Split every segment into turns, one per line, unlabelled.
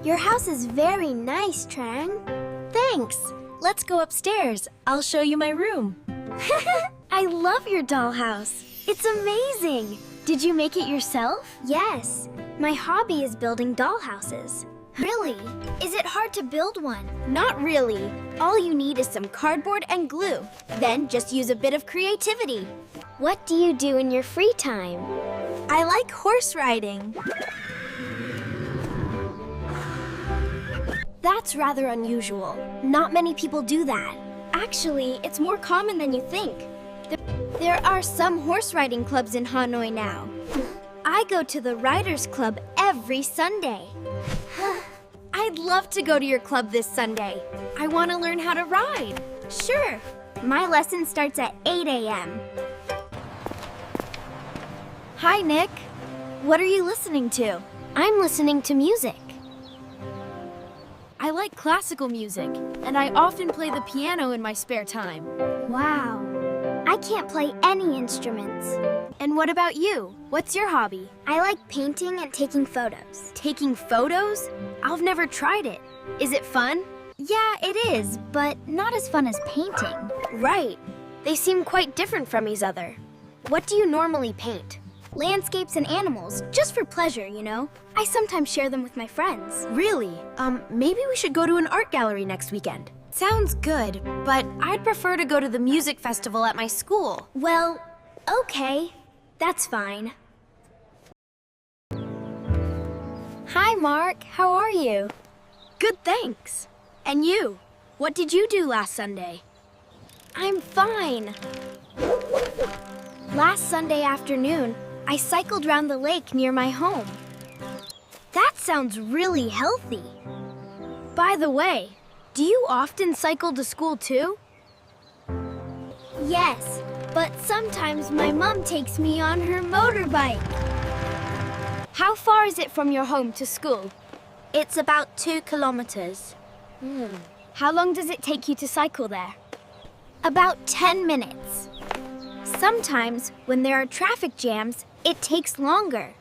Your house is very nice, Trang.
Thanks. Let's go upstairs. I'll show you my room.
I love your dollhouse. It's amazing. Did you make it yourself? Yes. My hobby is building dollhouses. Really? Is it hard to build one? Not really. All you need is some cardboard and glue. Then just use a bit of creativity. What do you do in your free time?
I like horse riding.
That's rather unusual. Not many people do that. Actually, it's more common than you think. There are some horse riding clubs in Hanoi now. I go to the Riders Club every Sunday. I'd love to go to your club this Sunday. I want to learn how to ride. Sure. My lesson starts at 8 a.m. Hi, Nick. What are you listening to? I'm listening to music. I like classical music, and I often play the piano in my spare time. Wow. I can't play any instruments. And what about you? What's your hobby? I like painting and taking photos. Taking photos? I've never tried it. Is it fun? Yeah, it is, but not as fun as painting. Right. They seem quite different from each other. What do you normally paint? Landscapes and animals, just for pleasure, you know? I sometimes share them with my friends. Really? Maybe we should go to an art gallery next weekend. Sounds good, but I'd prefer to go to the music festival at my school. Well, okay. That's fine. Hi, Mark. How are you? Good, thanks. And you? What did you do last Sunday? I'm fine. Last Sunday afternoon, I cycled around the lake near my home. That sounds really healthy. By the way, do you often cycle to school too? Yes, but sometimes my mom takes me on her motorbike. How far is it from your home to school? It's about 2 kilometers. How long does it take you to cycle there? About 10 minutes. Sometimes, when there are traffic jams, it takes longer.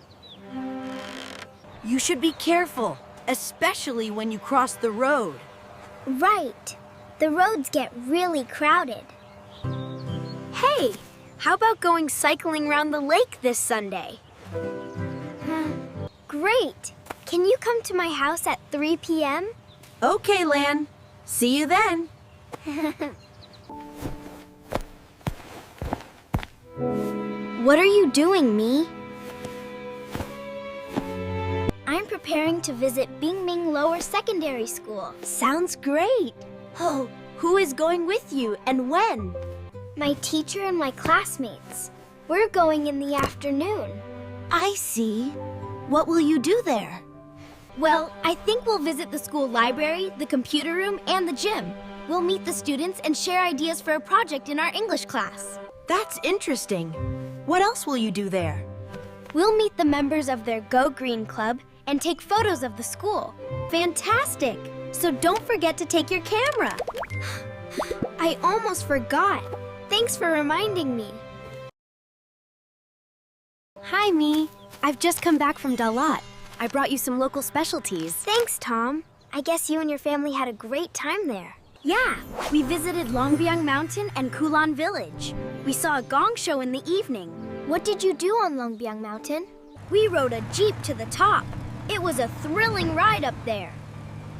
You should be careful, especially when you cross the road.
Right. The roads get really crowded. Hey, how about going cycling around the lake this Sunday? Great. Can you come to my house at 3 p.m.?
Okay, Lan. See you then.
What are you doing, Me? I'm preparing to visit Bingming Lower Secondary School.
Sounds great. Oh, who is going with you and when?
My teacher and my classmates. We're going in the afternoon.
I see. What will you do there?
Well, I think we'll visit the school library, the computer room, and the gym. We'll meet the students and share ideas for a project in our English class.
That's interesting. What else will you do there?
We'll meet the members of their Go Green Club and take photos of the school. Fantastic! So don't forget to take your camera. I almost forgot. Thanks for reminding me. Hi, Me. I've just come back from Dalat. I brought you some local specialties. Thanks, Tom. I guess you and your family had a great time there. Yeah, we visited Longbyang Mountain and Kulan Village. We saw a gong show in the evening. What did you do on Longbyang Mountain? We rode a jeep to the top. It was a thrilling ride up there.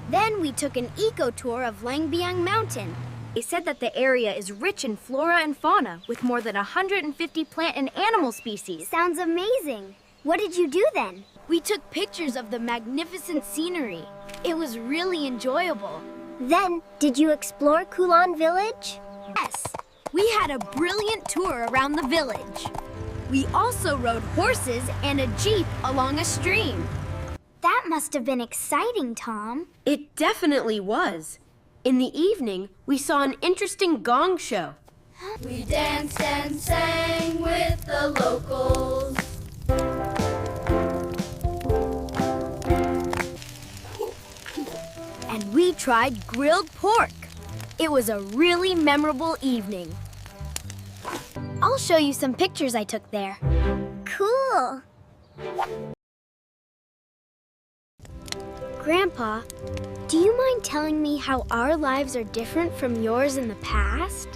Then we took an eco tour of Langbyang Mountain. They said that the area is rich in flora and fauna with more than 150 plant and animal species. Sounds amazing. What did you do then? We took pictures of the magnificent scenery. It was really enjoyable. Then, did you explore Kulan Village? Yes. We had a brilliant tour around the village. We also rode horses and a jeep along a stream. That must have been exciting, Tom.
It definitely was. In the evening, we saw an interesting gong show.
We danced and sang with the locals.
And we tried grilled pork. It was a really memorable evening. I'll show you some pictures I took there. Cool. Grandpa, do you mind telling me how our lives are different from yours in the past?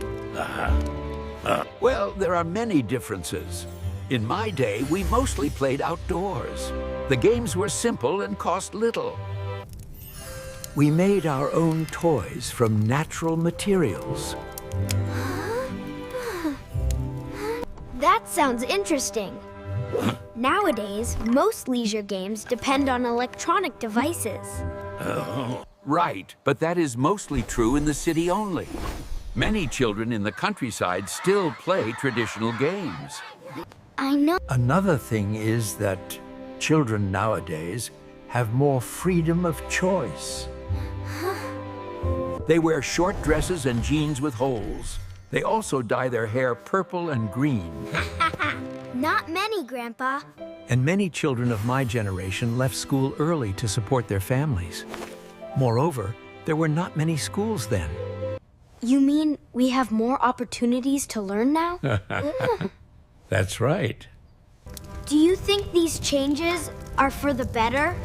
Well, there are many differences. In my day, we mostly played outdoors. The games were simple and cost little. We made our own toys from natural materials.
That sounds interesting. Nowadays, most leisure games depend on electronic devices.
Right, but that is mostly true in the city only. Many children in the countryside still play traditional games.
I know.
Another thing is that children nowadays have more freedom of choice.
They wear short dresses and jeans with holes. They also dye their hair purple and green.
Not many, Grandpa.
And many children of my generation left school early to support their families. Moreover, there were not many schools then.
You mean we have more opportunities to learn now?
That's right.
Do you think these changes are for the better?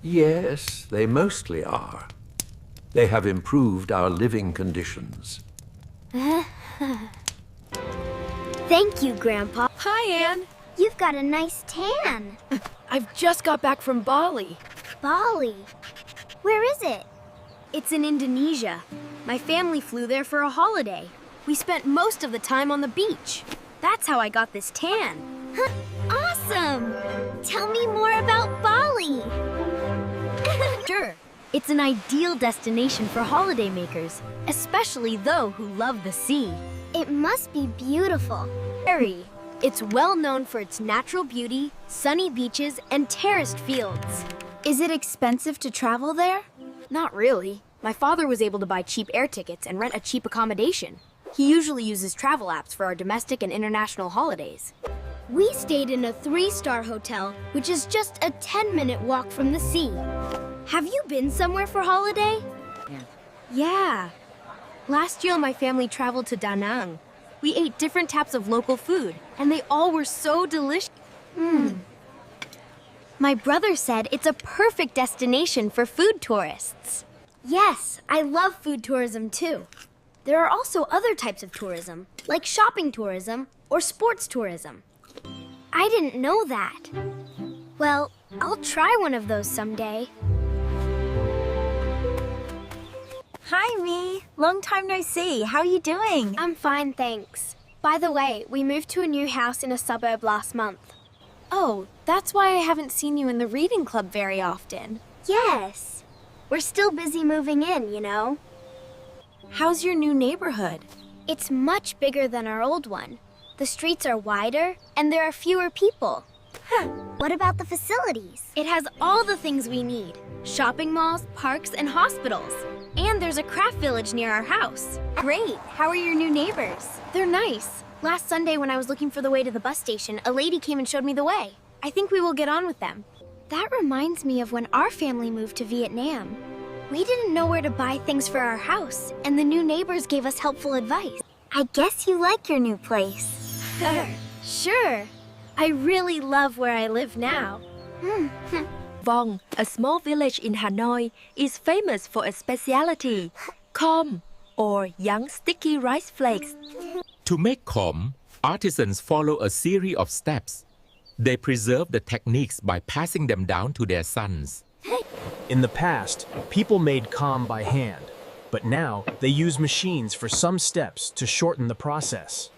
Yes, they mostly are. They have improved our living conditions.
Thank you, Grandpa.
Hi, Anne.
You've got a nice tan.
I've just got back from Bali.
Bali. Where is it?
It's in Indonesia. My family flew there for a holiday. We spent most of the time on the beach. That's how I got this tan.
Awesome! Tell me more about Bali.
Sure. It's an ideal destination for holidaymakers, especially those who love the sea.
It must be beautiful.
Very. It's well known for its natural beauty, sunny beaches, and terraced fields.
Is it expensive to travel there?
Not really. My father was able to buy cheap air tickets and rent a cheap accommodation. He usually uses travel apps for our domestic and international holidays.
We stayed in a 3-star hotel, which is just a 10-minute walk from the sea. Have you been somewhere for holiday?
Yeah. Last year, my family traveled to Da Nang. We ate different types of local food, and they all were so delicious. My brother said it's a perfect destination for food tourists.
Yes, I love food tourism too. There are also other types of tourism, like shopping tourism or sports tourism. I didn't know that. Well, I'll try one of those someday.
Hi, Mi. Long time no see. How are you doing?
I'm fine, thanks. By the way, we moved to a new house in a suburb last month.
Oh, that's why I haven't seen you in the reading club very often.
Yes. We're still busy moving in, you know.
How's your new neighborhood?
It's much bigger than our old one. The streets are wider, and there are fewer people. What about the facilities?
It has all the things we need. Shopping malls, parks, and hospitals. And there's a craft village near our house.
Great. How are your new neighbors?
They're nice. Last Sunday when I was looking for the way to the bus station, a lady came and showed me the way. I think we will get on with them.
That reminds me of when our family moved to Vietnam. We didn't know where to buy things for our house, and the new neighbors gave us helpful advice.
I guess you like your new place.
Sure. I really love where I live now.
Vong, a small village in Hanoi, is famous for a specialty, khom, or young sticky rice flakes.
To make khom, artisans follow a series of steps. They preserve the techniques by passing them down to their sons.
In the past, people made khom by hand, but now they use machines for some steps to shorten the process.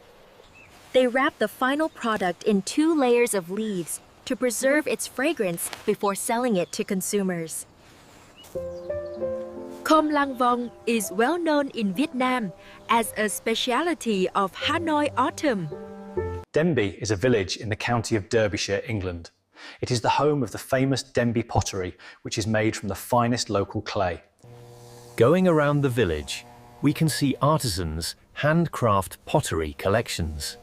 They wrap the final product in 2 layers of leaves to preserve its fragrance before selling it to consumers. Khom Lang Vong is well known in Vietnam as a specialty of Hanoi autumn.
Denbigh is a village in the county of Derbyshire, England. It is the home of the famous Denbigh pottery, which is made from the finest local clay. Going around the village, we can see artisans' handcraft pottery collections.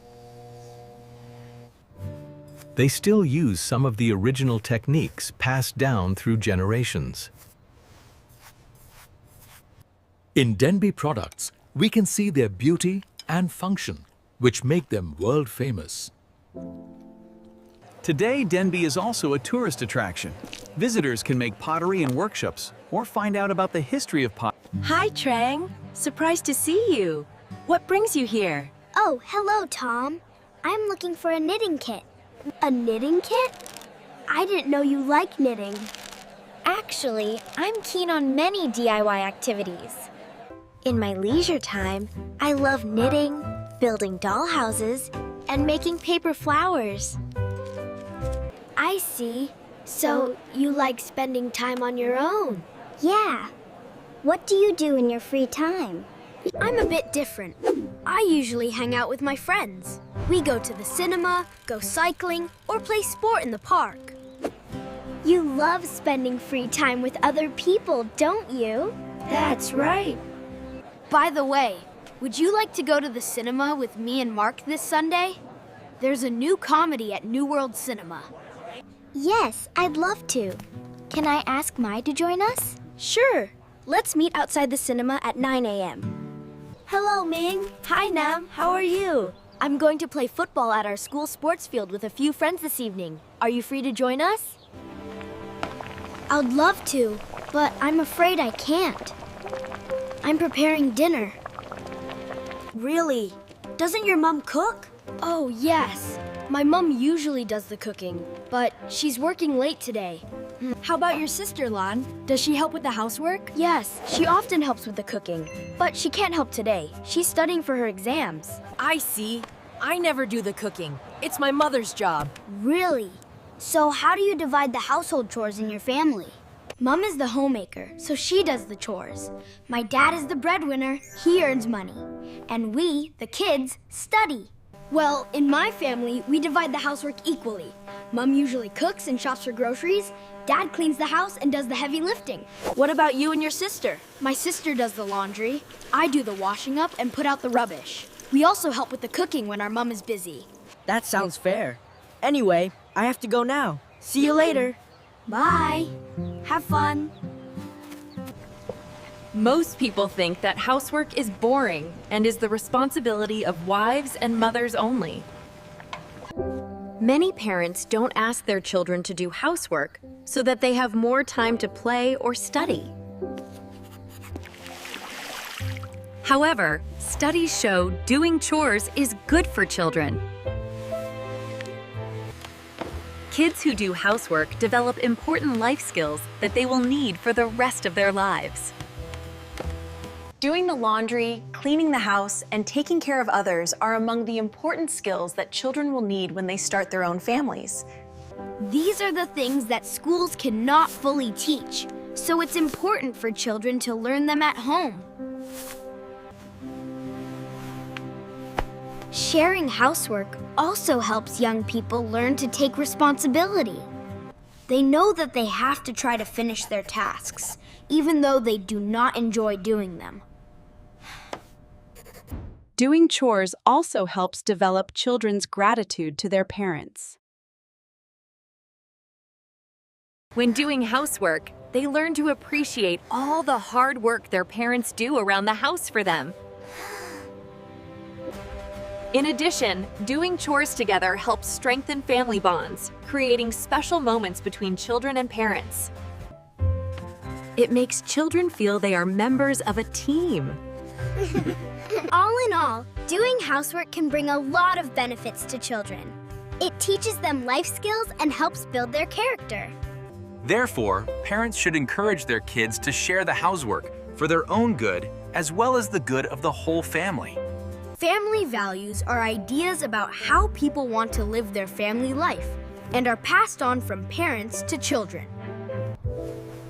They still use some of the original techniques passed down through generations.
In Denbigh products, we can see their beauty and function, which make them world famous.
Today, Denby is also a tourist attraction. Visitors can make pottery and workshops or find out about the history of pottery.
Hi, Trang. Surprised to see you. What brings you here?
Oh, hello, Tom. I'm looking for a knitting kit. A knitting kit? I didn't know you liked knitting.
Actually, I'm keen on many DIY activities. In my leisure time, I love knitting, building doll houses, and making paper flowers.
I see. So you like spending time on your own? Yeah. What do you do in your free time?
I'm a bit different. I usually hang out with my friends. We go to the cinema, go cycling, or play sport in the park.
You love spending free time with other people, don't you?
That's right. By the way, would you like to go to the cinema with me and Mark this Sunday? There's a new comedy at New World Cinema.
Yes, I'd love to. Can I ask Mai to join us?
Sure. Let's meet outside the cinema at 9 a.m.
Hello, Ming. Hi, Nam. How are you?
I'm going to play football at our school sports field with a few friends this evening. Are you free to join us?
I'd love to, but I'm afraid I can't. I'm preparing dinner.
Really? Doesn't your mom cook?
Oh, yes. My mom usually does the cooking, but she's working late today. How about your sister, Lan? Does she help with the housework? Yes, she often helps with the cooking, but she can't help today. She's studying for her exams.
I see. I never do the cooking. It's my mother's job.
Really? So how do you divide the household chores in your family?
Mom is the homemaker, so she does the chores. My dad is the breadwinner, he earns money. And we, the kids, study. Well, in my family, we divide the housework equally. Mom usually cooks and shops for groceries. Dad cleans the house and does the heavy lifting.
What about you and your sister?
My sister does the laundry. I do the washing up and put out the rubbish. We also help with the cooking when our mom is busy.
That sounds fair. Anyway, I have to go now. See you later.
Bye. Have fun.
Most people think that housework is boring and is the responsibility of wives and mothers only. Many parents don't ask their children to do housework so that they have more time to play or study. However, studies show doing chores is good for children. Kids who do housework develop important life skills that they will need for the rest of their lives.
Doing the laundry, cleaning the house, and taking care of others are among the important skills that children will need when they start their own families.
These are the things that schools cannot fully teach, so it's important for children to learn them at home.
Sharing housework also helps young people learn to take responsibility. They know that they have to try to finish their tasks, even though they do not enjoy doing them.
Doing chores also helps develop children's gratitude to their parents.
When doing housework, they learn to appreciate all the hard work their parents do around the house for them. In addition, doing chores together helps strengthen family bonds, creating special moments between children and parents. It makes children feel they are members of a team.
All in all, doing housework can bring a lot of benefits to children. It teaches them life skills and helps build their character.
Therefore, parents should encourage their kids to share the housework for their own good as well as the good of the whole family.
Family values are ideas about how people want to live their family life and are passed on from parents to children.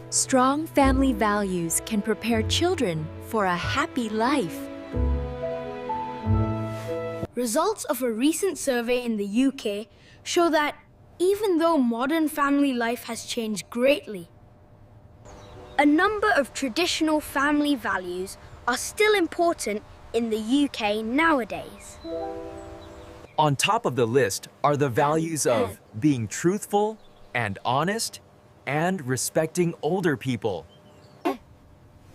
Strong family values can prepare children for a happy life.
Results of a recent survey in the UK show that even though modern family life has changed greatly, a number of traditional family values are still important in the UK nowadays.
On top of the list are the values of being truthful and honest and respecting older people.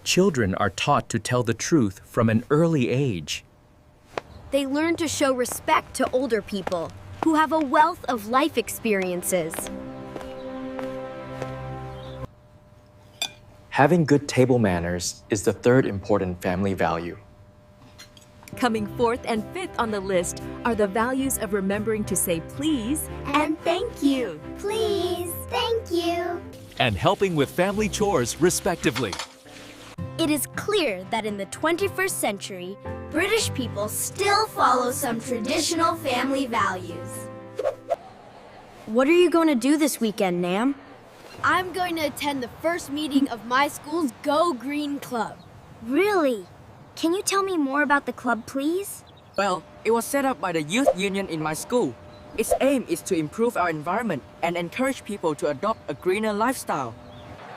Children are taught to tell the truth from an early age.
They learn to show respect to older people
who have a wealth of life experiences.
Having good table manners is the third important family value.
Coming fourth and fifth on the list are the values of remembering to say please and thank you.
Please, thank you.
And helping with family chores, respectively.
It is clear that in the 21st century, British people still follow some traditional family values.
What are you going to do this weekend, Nam?
I'm going to attend the first meeting of my school's Go Green Club.
Really? Can you tell me more about the club, please?
Well, it was set up by the youth union in my school. Its aim is to improve our environment and encourage people to adopt a greener lifestyle.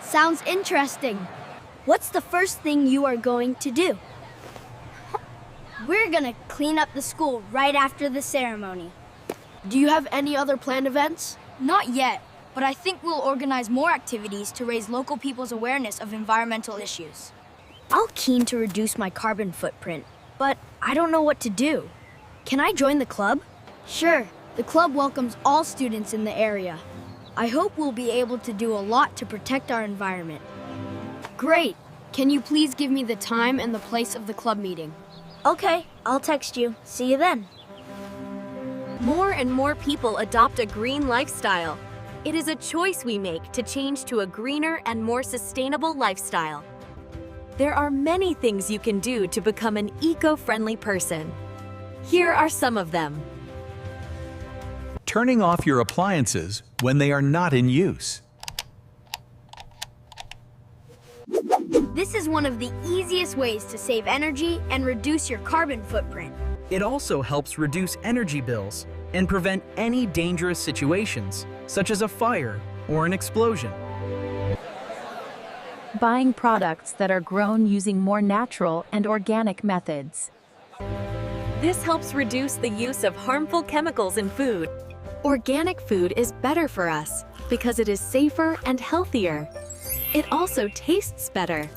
Sounds interesting. What's the first thing you are going to do? We're gonna clean up the school right after the ceremony.
Do you have any other planned events?
Not yet, but I think we'll organize more activities to raise local people's awareness of environmental issues.
I'm keen to reduce my carbon footprint, but I don't know what to do. Can I join the club?
Sure, the club welcomes all students in the area. I hope we'll be able to do a lot to protect our environment.
Great. Can you please give me the time and the place of the club meeting?
Okay, I'll text you. See you then.
More and more people adopt a green lifestyle. It is a choice we make to change to a greener and more sustainable lifestyle. There are many things you can do to become an eco-friendly person. Here are some of them.
Turning off your appliances when they are not in use.
This is one of the easiest ways to save energy and reduce your carbon footprint.
It also helps reduce energy bills and prevent any dangerous situations, such as a fire or an explosion.
Buying products that are grown using more natural and organic methods.
This helps reduce the use of harmful chemicals in food. Organic food is better for us because it is safer and healthier. It also tastes better.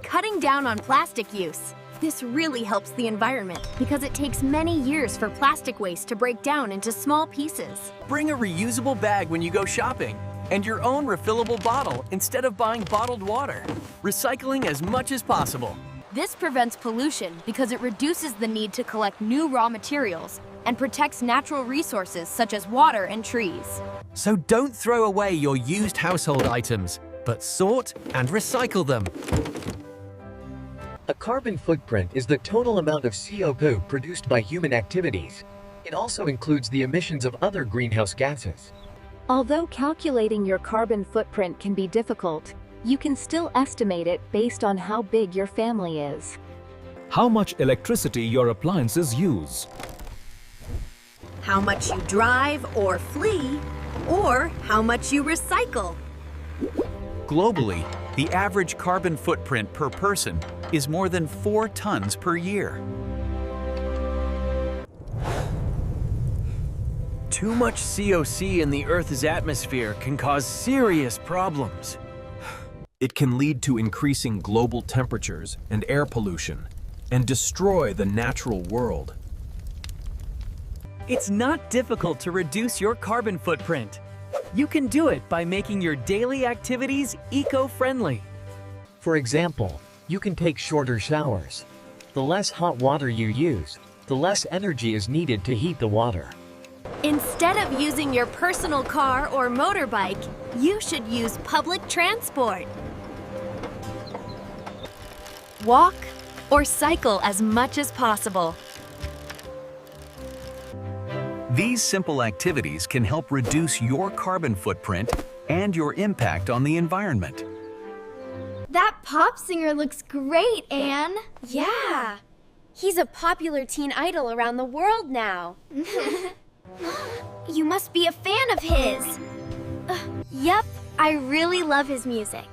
Cutting down on plastic use. This really helps the environment because it takes many years for plastic waste to break down into small pieces.
Bring a reusable bag when you go shopping and your own refillable bottle instead of buying bottled water. Recycling as much as possible.
This prevents pollution because it reduces the need to collect new raw materials and protects natural resources such as water and trees.
So don't throw away your used household items, but sort and recycle them.
A carbon footprint is the total amount of CO2 produced by human activities. It also includes the emissions of other greenhouse gases.
Although calculating your carbon footprint can be difficult, you can still estimate it based on how big your family is.
How much electricity your appliances use.
How much you drive or flee, or how much you recycle.
Globally, the average carbon footprint per person is more than 4 tons per year.
Too much COC in the Earth's atmosphere can cause serious problems.
It can lead to increasing global temperatures and air pollution, and destroy the natural world.
It's not difficult to reduce your carbon footprint. You can do it by making your daily activities eco-friendly.
For example, you can take shorter showers. The less hot water you use, the less energy is needed to heat the water.
Instead of using your personal car or motorbike, you should use public transport. Walk or cycle as much as possible.
These simple activities can help reduce your carbon footprint and your impact on the environment.
That pop singer looks great, Anne.
Yeah. He's a popular teen idol around the world now.
You must be a fan of his.
Yep, I really love his music.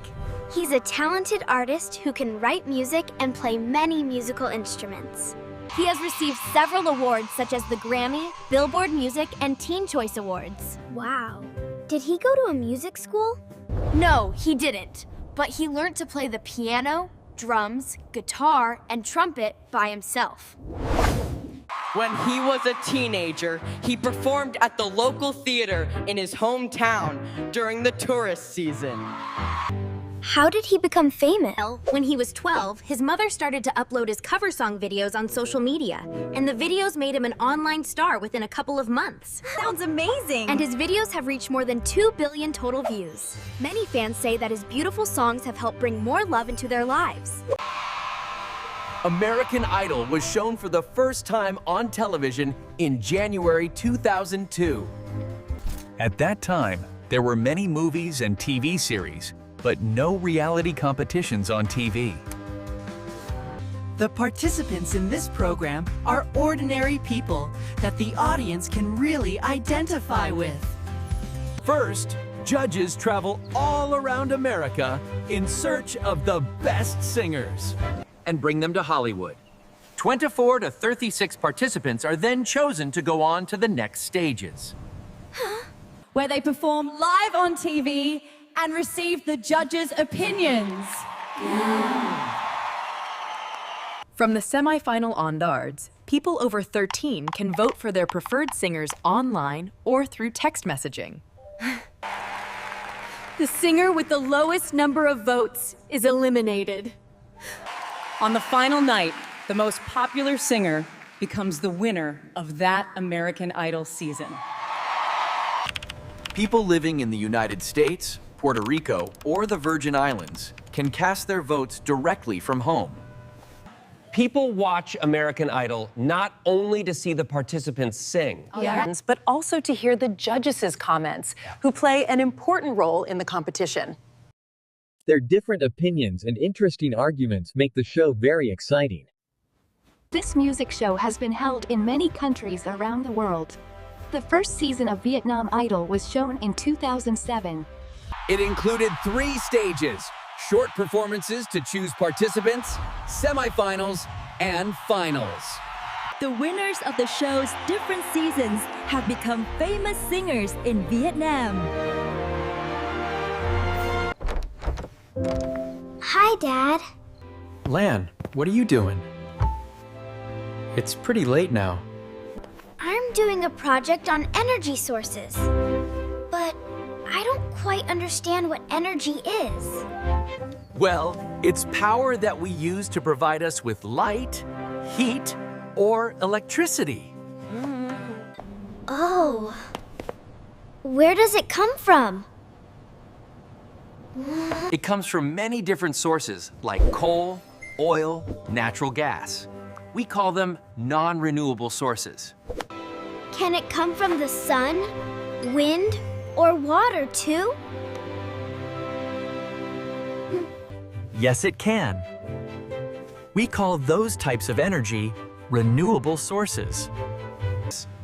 He's a talented artist who can write music and play many musical instruments.
He has received several awards such as the Grammy, Billboard Music, and Teen Choice Awards.
Wow. Did he go to a music school?
No, he didn't. But he learned to play the piano, drums, guitar, and trumpet by himself.
When he was a teenager, he performed at the local theater in his hometown during the tourist season.
How did he become famous?
When he was 12, his mother started to upload his cover song videos on social media, and the videos made him an online star within a couple of months.
Sounds amazing!
And his videos have reached more than 2 billion total views. Many fans say that his beautiful songs have helped bring more love into their lives.
American Idol was shown for the first time on television in January 2002.
At that time, there were many movies and TV series, but no reality competitions on TV.
The participants in this program are ordinary people that the audience can really identify with.
First, judges travel all around America in search of the best singers and bring them to Hollywood. 24 to 36 participants are then chosen to go on to the next stages,
where they perform live on TV and receive the judges' opinions.
From the semi-final onwards, people over 13 can vote for their preferred singers online or through text messaging.
The singer with the lowest number of votes is eliminated.
On the final night, the most popular singer becomes the winner of that American Idol season.
People living in the United States, Puerto Rico, or the Virgin Islands can cast their votes directly from home.
People watch American Idol not only to see the participants sing,
but also to hear the judges' comments, who play an important role in the competition.
Their different opinions and interesting arguments make the show very exciting.
This music show has been held in many countries around the world. The first season of Vietnam Idol was shown in 2007.
It included 3 stages: short performances to choose participants, semifinals, and finals.
The winners of the show's different seasons have become famous singers in Vietnam.
Hi, Dad.
Lan, what are you doing? It's pretty late now.
I'm doing a project on energy sources. But I don't quite understand what energy is.
Well, it's power that we use to provide us with light, heat, or electricity.
Oh. Where does it come from?
It comes from many different sources like coal, oil, natural gas. We call them non-renewable sources.
Can it come from the sun, wind, or water too?
Yes, it can. We call those types of energy renewable sources.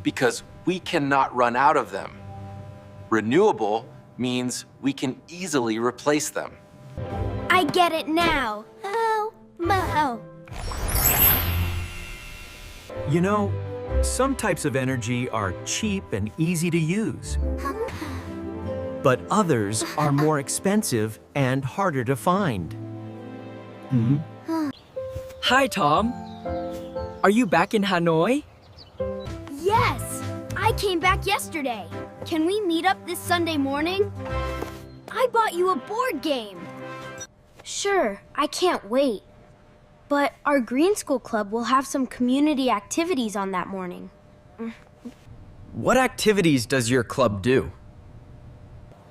Because we cannot run out of them. Renewable means we can easily replace them.
I get it now. Oh, Mo.
You know, some types of energy are cheap and easy to use. But others are more expensive and harder to find.
Hi, Tom. Are you back in Hanoi?
Yes! I came back yesterday. Can we meet up this Sunday morning? I bought you a board game.
Sure, I can't wait. But our Green School Club will have some community activities on that morning.
What activities does your club do?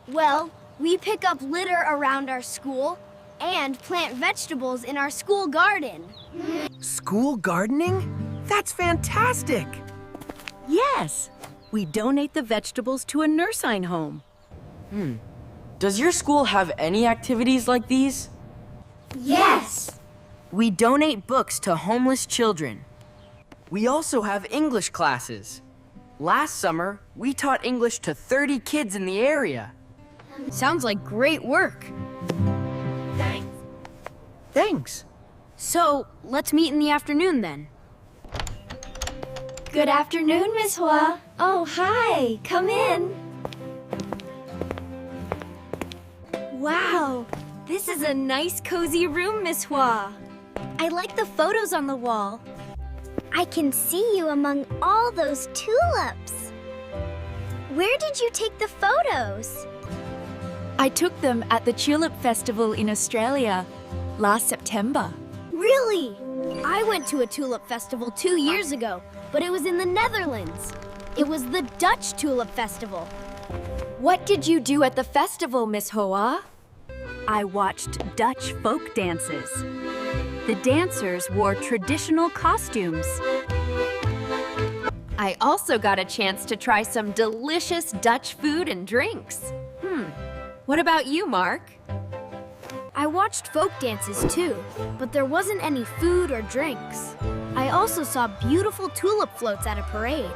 Well, we pick up litter around our school and plant vegetables in our school garden.
School gardening? That's fantastic! Yes! We donate the vegetables to a nursing home.
Does your school have any activities like these?
Yes!
We donate books to homeless children. We also have English classes. Last summer, we taught English to 30 kids in the area.
Sounds like great work.
Thanks.
So, let's meet in the afternoon then.
Good afternoon, Miss Hua. Oh, hi. Come in. Wow, this is a nice, cozy room, Miss Hua. I like the photos on the wall.
I can see you among all those tulips. Where did you take the photos?
I took them at the Tulip Festival in Australia last September.
Really? I went to a tulip festival 2 years ago, but it was in the Netherlands. It was the Dutch Tulip Festival.
What did you do at the festival, Miss Hoa? I watched Dutch folk dances. The dancers wore traditional costumes. I also got a chance to try some delicious Dutch food and drinks. What about you, Mark?
I watched folk dances too, but there wasn't any food or drinks. I also saw beautiful tulip floats at a parade.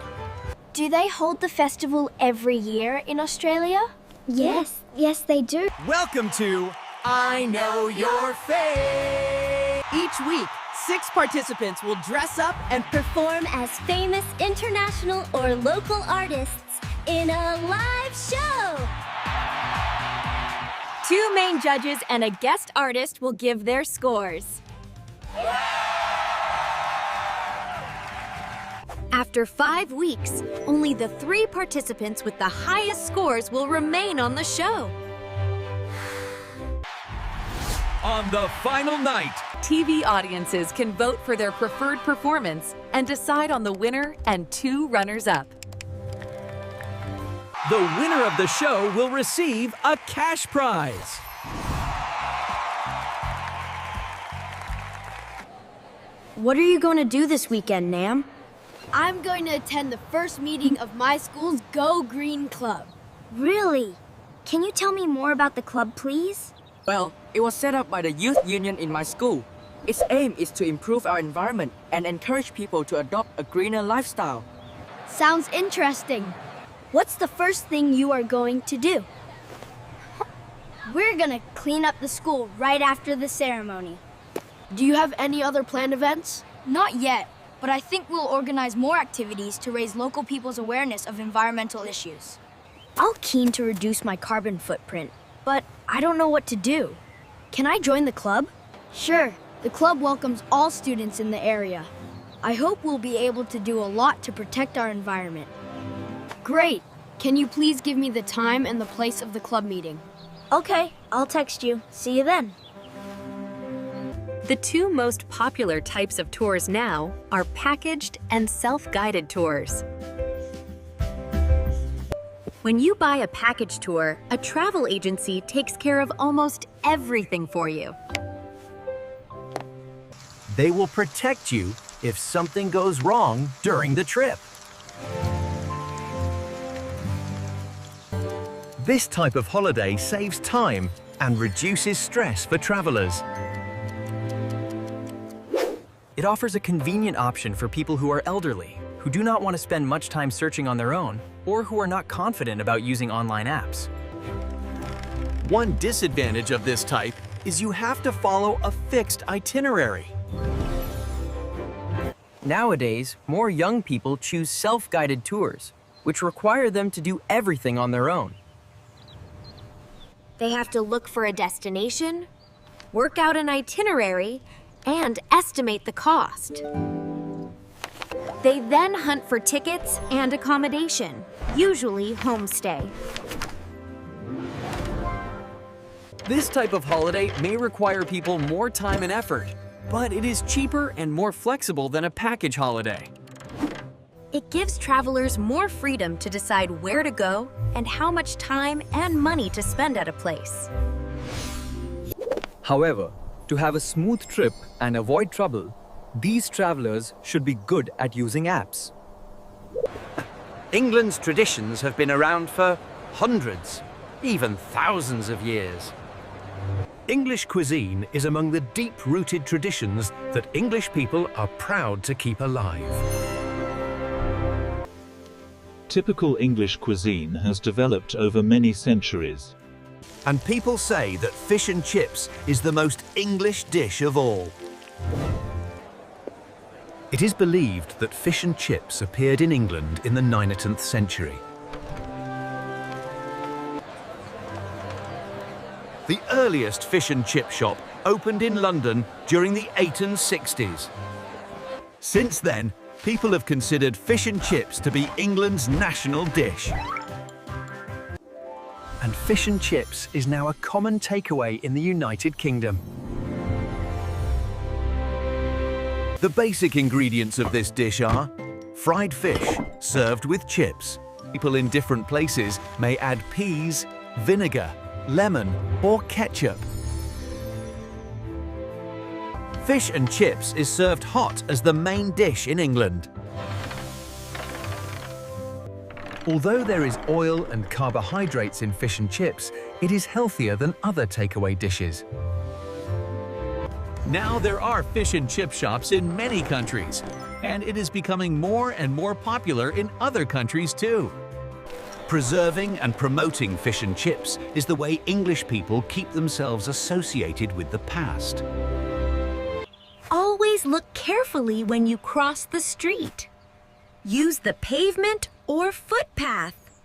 Do they hold the festival every year in Australia?
Yes, they do.
Welcome to I Know Your Fave! Each week, 6 participants will dress up and
Perform as famous international or local artists in a live show.
2 main judges and a guest artist will give their scores. After 5 weeks, only the 3 participants with the highest scores will remain on the show.
On the final night,
TV audiences can vote for their preferred performance and decide on the winner and 2 runners-up.
the winner of the show will receive a cash prize.
What are you going to do this weekend, Nam? I'm going to attend the first meeting of my school's Go Green Club.
Really? Can you tell me more about the club, please?
Well, it was set up by the youth union in my school. Its aim is to improve our environment and encourage people to adopt a greener lifestyle.
Sounds interesting. What's the first thing you are going to do? We're gonna clean up the school right after the ceremony. Do you have any other planned events? Not yet, but I think we'll organize more activities to raise local people's awareness of environmental issues. I'm keen to reduce my carbon footprint, but I don't know what to do. Can I join the club? Sure. The club welcomes all students in the area. I hope we'll be able to do a lot to protect our environment. Great. Can you please give me the time and the place of the club meeting? Okay, I'll text you. See you then.
The 2 most popular types of tours now are packaged and self-guided tours. When you buy a package tour, a travel agency takes care of almost everything for you.
They will protect you if something goes wrong during the trip. This type of holiday saves time and reduces stress for travelers.
It offers a convenient option for people who are elderly, who do not want to spend much time searching on their own, or who are not confident about using online apps.
One disadvantage of this type is you have to follow a fixed itinerary.
Nowadays, more young people choose self-guided tours, which require them to do everything on their own.
They have to look for a destination, work out an itinerary, and estimate the cost. They then hunt for tickets and accommodation, usually homestay.
This type of holiday may require people more time and effort, but it is cheaper and more flexible than a package holiday.
It gives travelers more freedom to decide where to go and how much time and money to spend at a place.
However, to have a smooth trip and avoid trouble, these travelers should be good at using apps.
England's traditions have been around for hundreds, even thousands of years.
English cuisine is among the deep-rooted traditions that English people are proud to keep alive.
Typical English cuisine has developed over many centuries.
And people say that fish and chips is the most English dish of all. It is believed that fish and chips appeared in England in the 19th century. The earliest fish and chip shop opened in London during the 1860s.
Since then, people have considered fish and chips to be England's national dish.
And fish and chips is now a common takeaway in the United Kingdom.
The basic ingredients of this dish are fried fish served with chips. People in different places may add peas, vinegar, lemon, or ketchup. Fish and chips is served hot as the main dish in England.
Although there is oil and carbohydrates in fish and chips, it is healthier than other takeaway dishes.
Now there are fish and chip shops in many countries, and it is becoming more and more popular in other countries too.
Preserving and promoting fish and chips is the way English people keep themselves associated with the past.
Always look carefully when you cross the street. Use the pavement or footpath.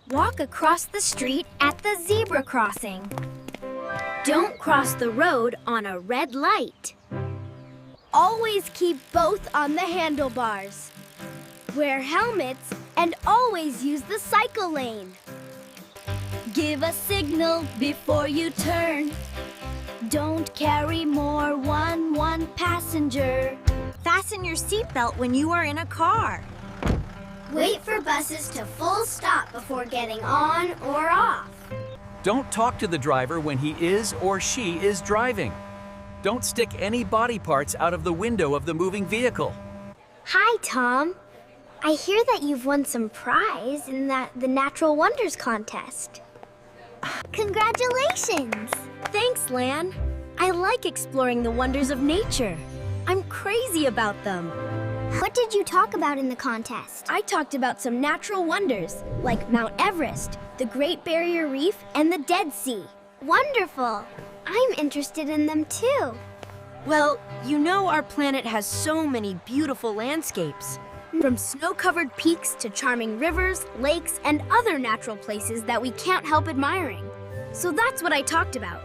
Walk across the street at the zebra crossing. Don't cross the road on a red light.
Always keep both on the handlebars. Wear helmets and always use the cycle lane. Give a signal before you turn. Don't carry more one passenger.
Fasten your seatbelt when you are in a car.
Wait for buses to full stop before getting on or off.
Don't talk to the driver when he is or she is driving. Don't stick any body parts out of the window of the moving vehicle.
Hi, Tom. I hear that you've won some prize in the Natural Wonders contest. Congratulations!
Thanks, Lan. I like exploring the wonders of nature. I'm crazy about them.
What did you talk about in the contest?
I talked about some natural wonders, like Mount Everest, the Great Barrier Reef, and the Dead Sea.
Wonderful! I'm interested in them too.
Well, you know our planet has so many beautiful landscapes.
From snow-covered peaks to charming rivers, lakes, and other natural places that we can't help admiring. So that's what I talked about.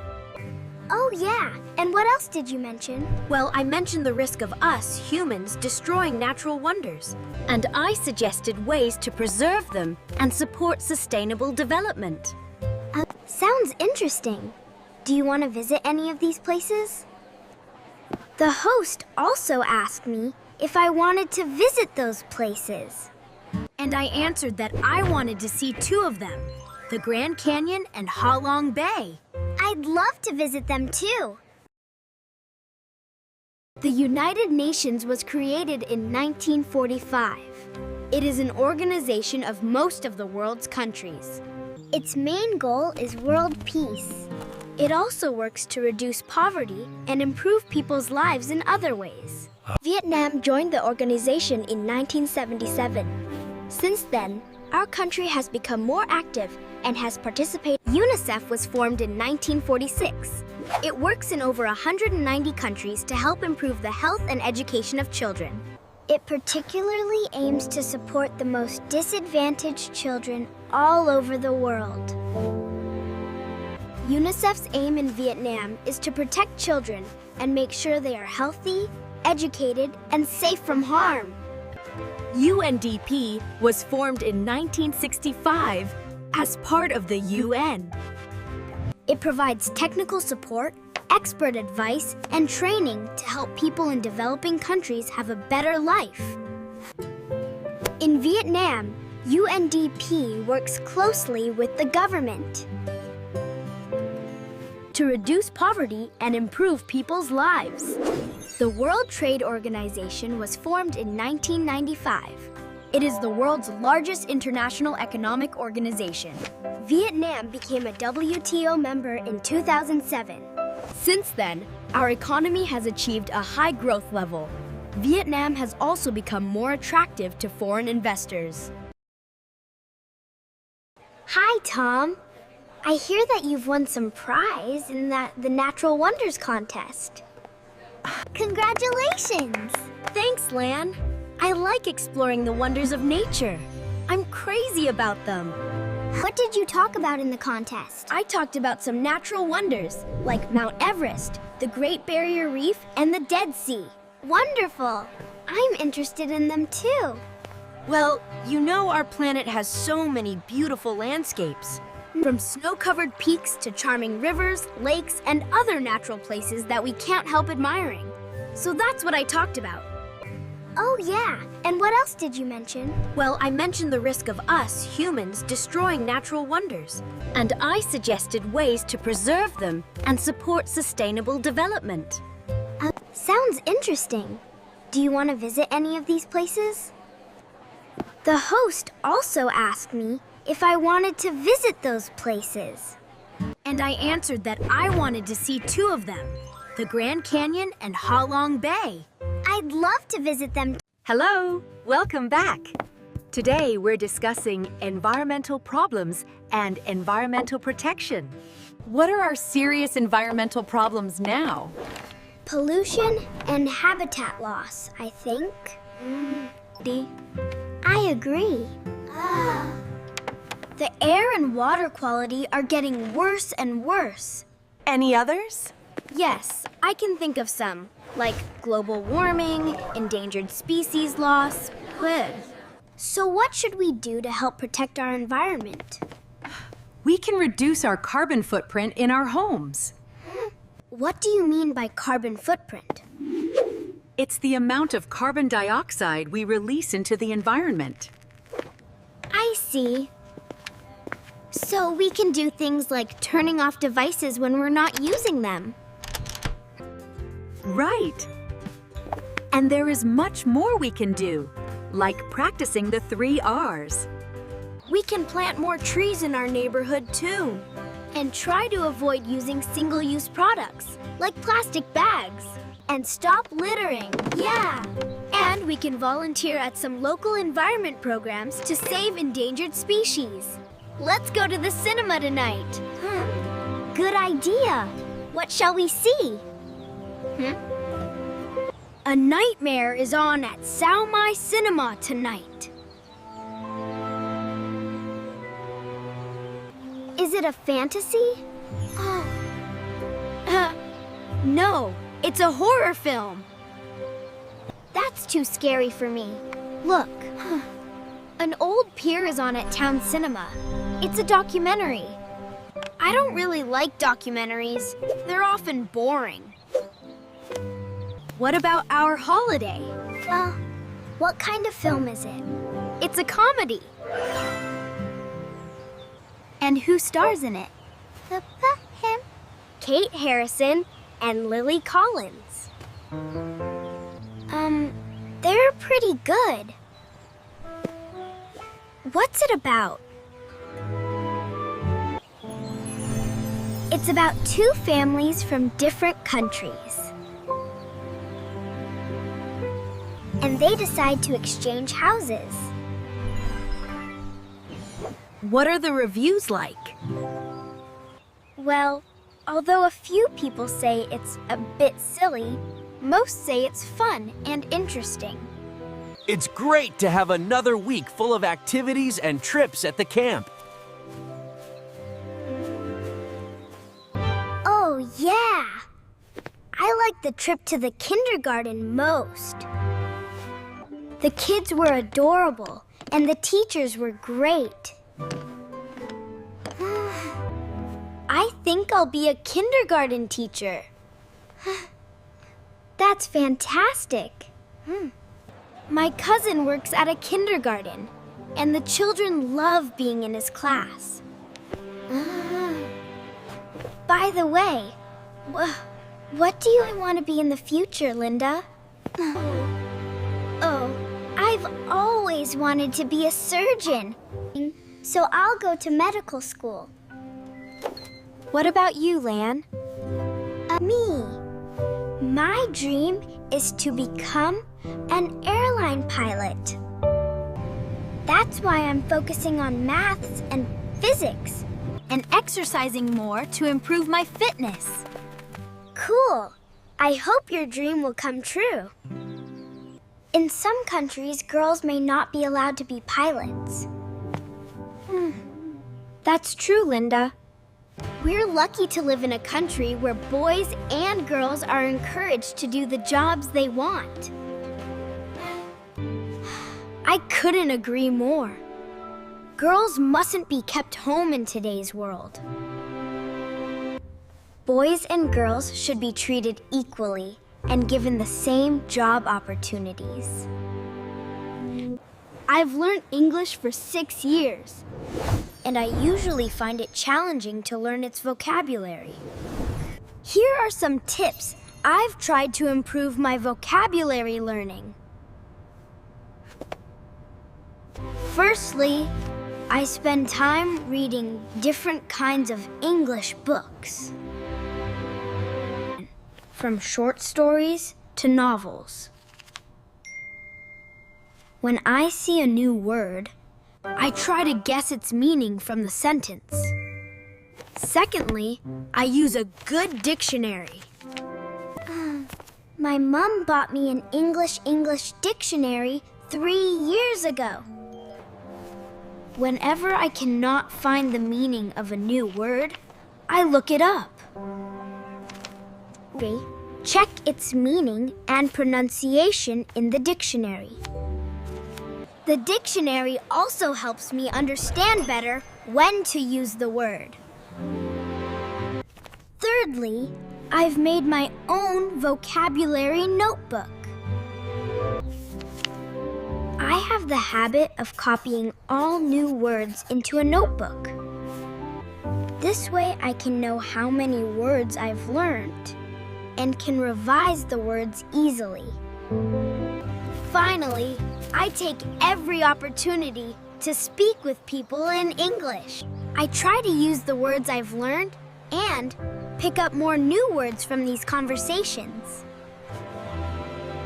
Oh yeah, and what else did you mention?
Well, I mentioned the risk of us, humans, destroying natural wonders. And I suggested ways to preserve them and support sustainable development.
Sounds interesting. Do you want to visit any of these places? The host also asked me if I wanted to visit those places.
And I answered that I wanted to see two of them, the Grand Canyon and Ha Long Bay.
I'd love to visit them too.
The United Nations was created in 1945. It is an organization of most of the world's countries.
Its main goal is world peace.
It also works to reduce poverty and improve people's lives in other ways. Vietnam joined the organization in 1977. Since then, our country has become more active and has participated. UNICEF was formed in 1946. It works in over 190 countries to help improve the health and education of children.
It particularly aims to support the most disadvantaged children all over the world.
UNICEF's aim in Vietnam is to protect children and make sure they are healthy, educated, and safe from harm.
UNDP was formed in 1965 as part of the UN.
It provides technical support, expert advice, and training to help people in developing countries have a better life. In Vietnam, UNDP works closely with the government to reduce poverty and improve people's lives. The World Trade Organization was formed in 1995. It is the world's largest international economic organization. Vietnam became a WTO member in 2007. Since then, our economy has achieved a high growth level. Vietnam has also become more attractive to foreign investors.
Hi, Tom. I hear that you've won some prize in the Natural Wonders contest. Congratulations!
Thanks, Lan. I like exploring the wonders of nature. I'm crazy about them.
What did you talk about in the contest?
I talked about some natural wonders, like Mount Everest, the Great Barrier Reef, and the Dead Sea.
Wonderful! I'm interested in them too.
Well, you know our planet has so many beautiful landscapes.
From snow-covered peaks to charming rivers, lakes, and other natural places that we can't help admiring. So that's what I talked about.
Oh yeah, and what else did you mention?
Well, I mentioned the risk of us, humans, destroying natural wonders. And I suggested ways to preserve them and support sustainable development.
Sounds interesting. Do you want to visit any of these places? The host also asked me if I wanted to visit those places.
And I answered that I wanted to see 2 of them, the Grand Canyon and Ha Long Bay.
I'd love to visit them.
Hello, welcome back. Today we're discussing environmental problems and environmental protection. What are our serious environmental problems now?
Pollution and habitat loss, I think. I agree.
The air and water quality are getting worse and worse.
Any others?
Yes, I can think of some, like global warming, endangered species loss. Good.
So what should we do to help protect our environment?
We can reduce our carbon footprint in our homes.
What do you mean by carbon footprint?
It's the amount of carbon dioxide we release into the environment.
I see. So we can do things like turning off devices when we're not using them.
Right. And there is much more we can do, like practicing the 3 R's.
We can plant more trees in our neighborhood too. And try to avoid using single-use products, like plastic bags. And stop littering.
Yeah.
And we can volunteer at some local environment programs to save endangered species. Let's go to the cinema tonight.
Good idea. What shall we see?
A Nightmare is on at Sao Mai Cinema tonight.
Is it a fantasy?
No, it's a horror film.
That's too scary for me. Look.
An old pier is on at Town Cinema. It's a documentary. I don't really like documentaries. They're often boring. What about Our Holiday?
What kind of film is it?
It's a comedy.
And who stars in it? Him.
Kate Harrison and Lily Collins.
They're pretty good. What's it about? It's about 2 families from different countries. And they decide to exchange houses.
What are the reviews like?
Well, although a few people say it's a bit silly, most say it's fun and interesting.
It's great to have another week full of activities and trips at the camp.
Oh, yeah! I like the trip to the kindergarten most. The kids were adorable, and the teachers were great. I think I'll be a kindergarten teacher. That's fantastic.
My cousin works at a kindergarten, and the children love being in his class.
By the way, what do you want to be in the future, Linda? Oh, I've always wanted to be a surgeon, so I'll go to medical school.
What about you, Lan?
Me. My dream is to become an airline pilot. That's why I'm focusing on maths and physics.
And exercising more to improve my fitness.
Cool. I hope your dream will come true. In some countries, girls may not be allowed to be pilots.
That's true, Linda. We're lucky to live in a country where boys and girls are encouraged to do the jobs they want. I couldn't agree more. Girls mustn't be kept home in today's world. Boys and girls should be treated equally and given the same job opportunities. I've learned English for 6 years, and I usually find it challenging to learn its vocabulary. Here are some tips I've tried to improve my vocabulary learning. Firstly, I spend time reading different kinds of English books, from short stories to novels. When I see a new word, I try to guess its meaning from the sentence. Secondly, I use a good dictionary. My mom bought me an English dictionary 3 years ago. Whenever I cannot find the meaning of a new word, I look it up. Check its meaning and pronunciation in the dictionary. The dictionary also helps me understand better when to use the word. Thirdly, I've made my own vocabulary notebook. I have the habit of copying all new words into a notebook. This way I can know how many words I've learned and can revise the words easily. Finally, I take every opportunity to speak with people in English. I try to use the words I've learned and pick up more new words from these conversations.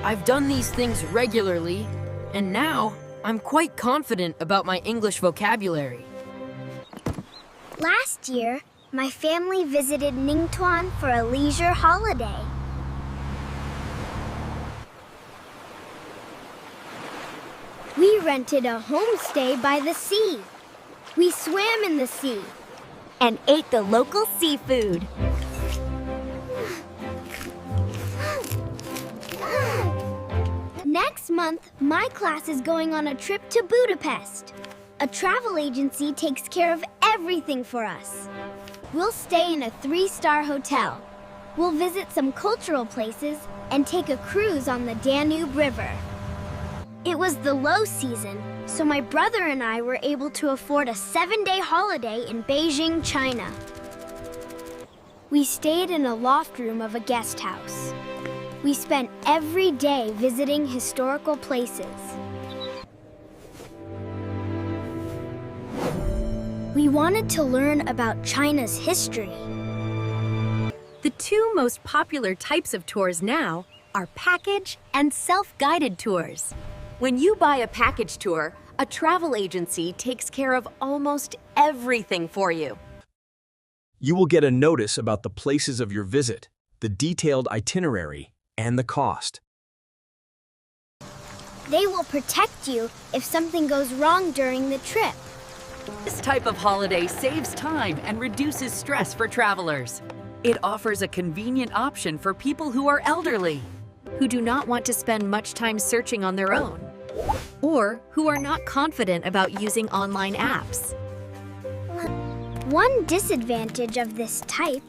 I've done these things regularly, and now I'm quite confident about my English vocabulary.
Last year, my family visited Ningtuan for a leisure holiday. We rented a homestay by the sea. We swam in the sea
and ate the local seafood.
Next month, my class is going on a trip to Budapest. A travel agency takes care of everything for us. We'll stay in a 3-star hotel. We'll visit some cultural places and take a cruise on the Danube River. It was the low season, so my brother and I were able to afford a 7-day holiday in Beijing, China. We stayed in a loft room of a guest house. We spent every day visiting historical places. We wanted to learn about China's history.
The two most popular types of tours now are package and self-guided tours. When you buy a package tour, a travel agency takes care of almost everything for you.
You will get a notice about the places of your visit, the detailed itinerary, and the cost.
They will protect you if something goes wrong during the trip.
This type of holiday saves time and reduces stress for travelers. It offers a convenient option for people who are elderly, who do not want to spend much time searching on their own, or who are not confident about using online apps.
One disadvantage of this type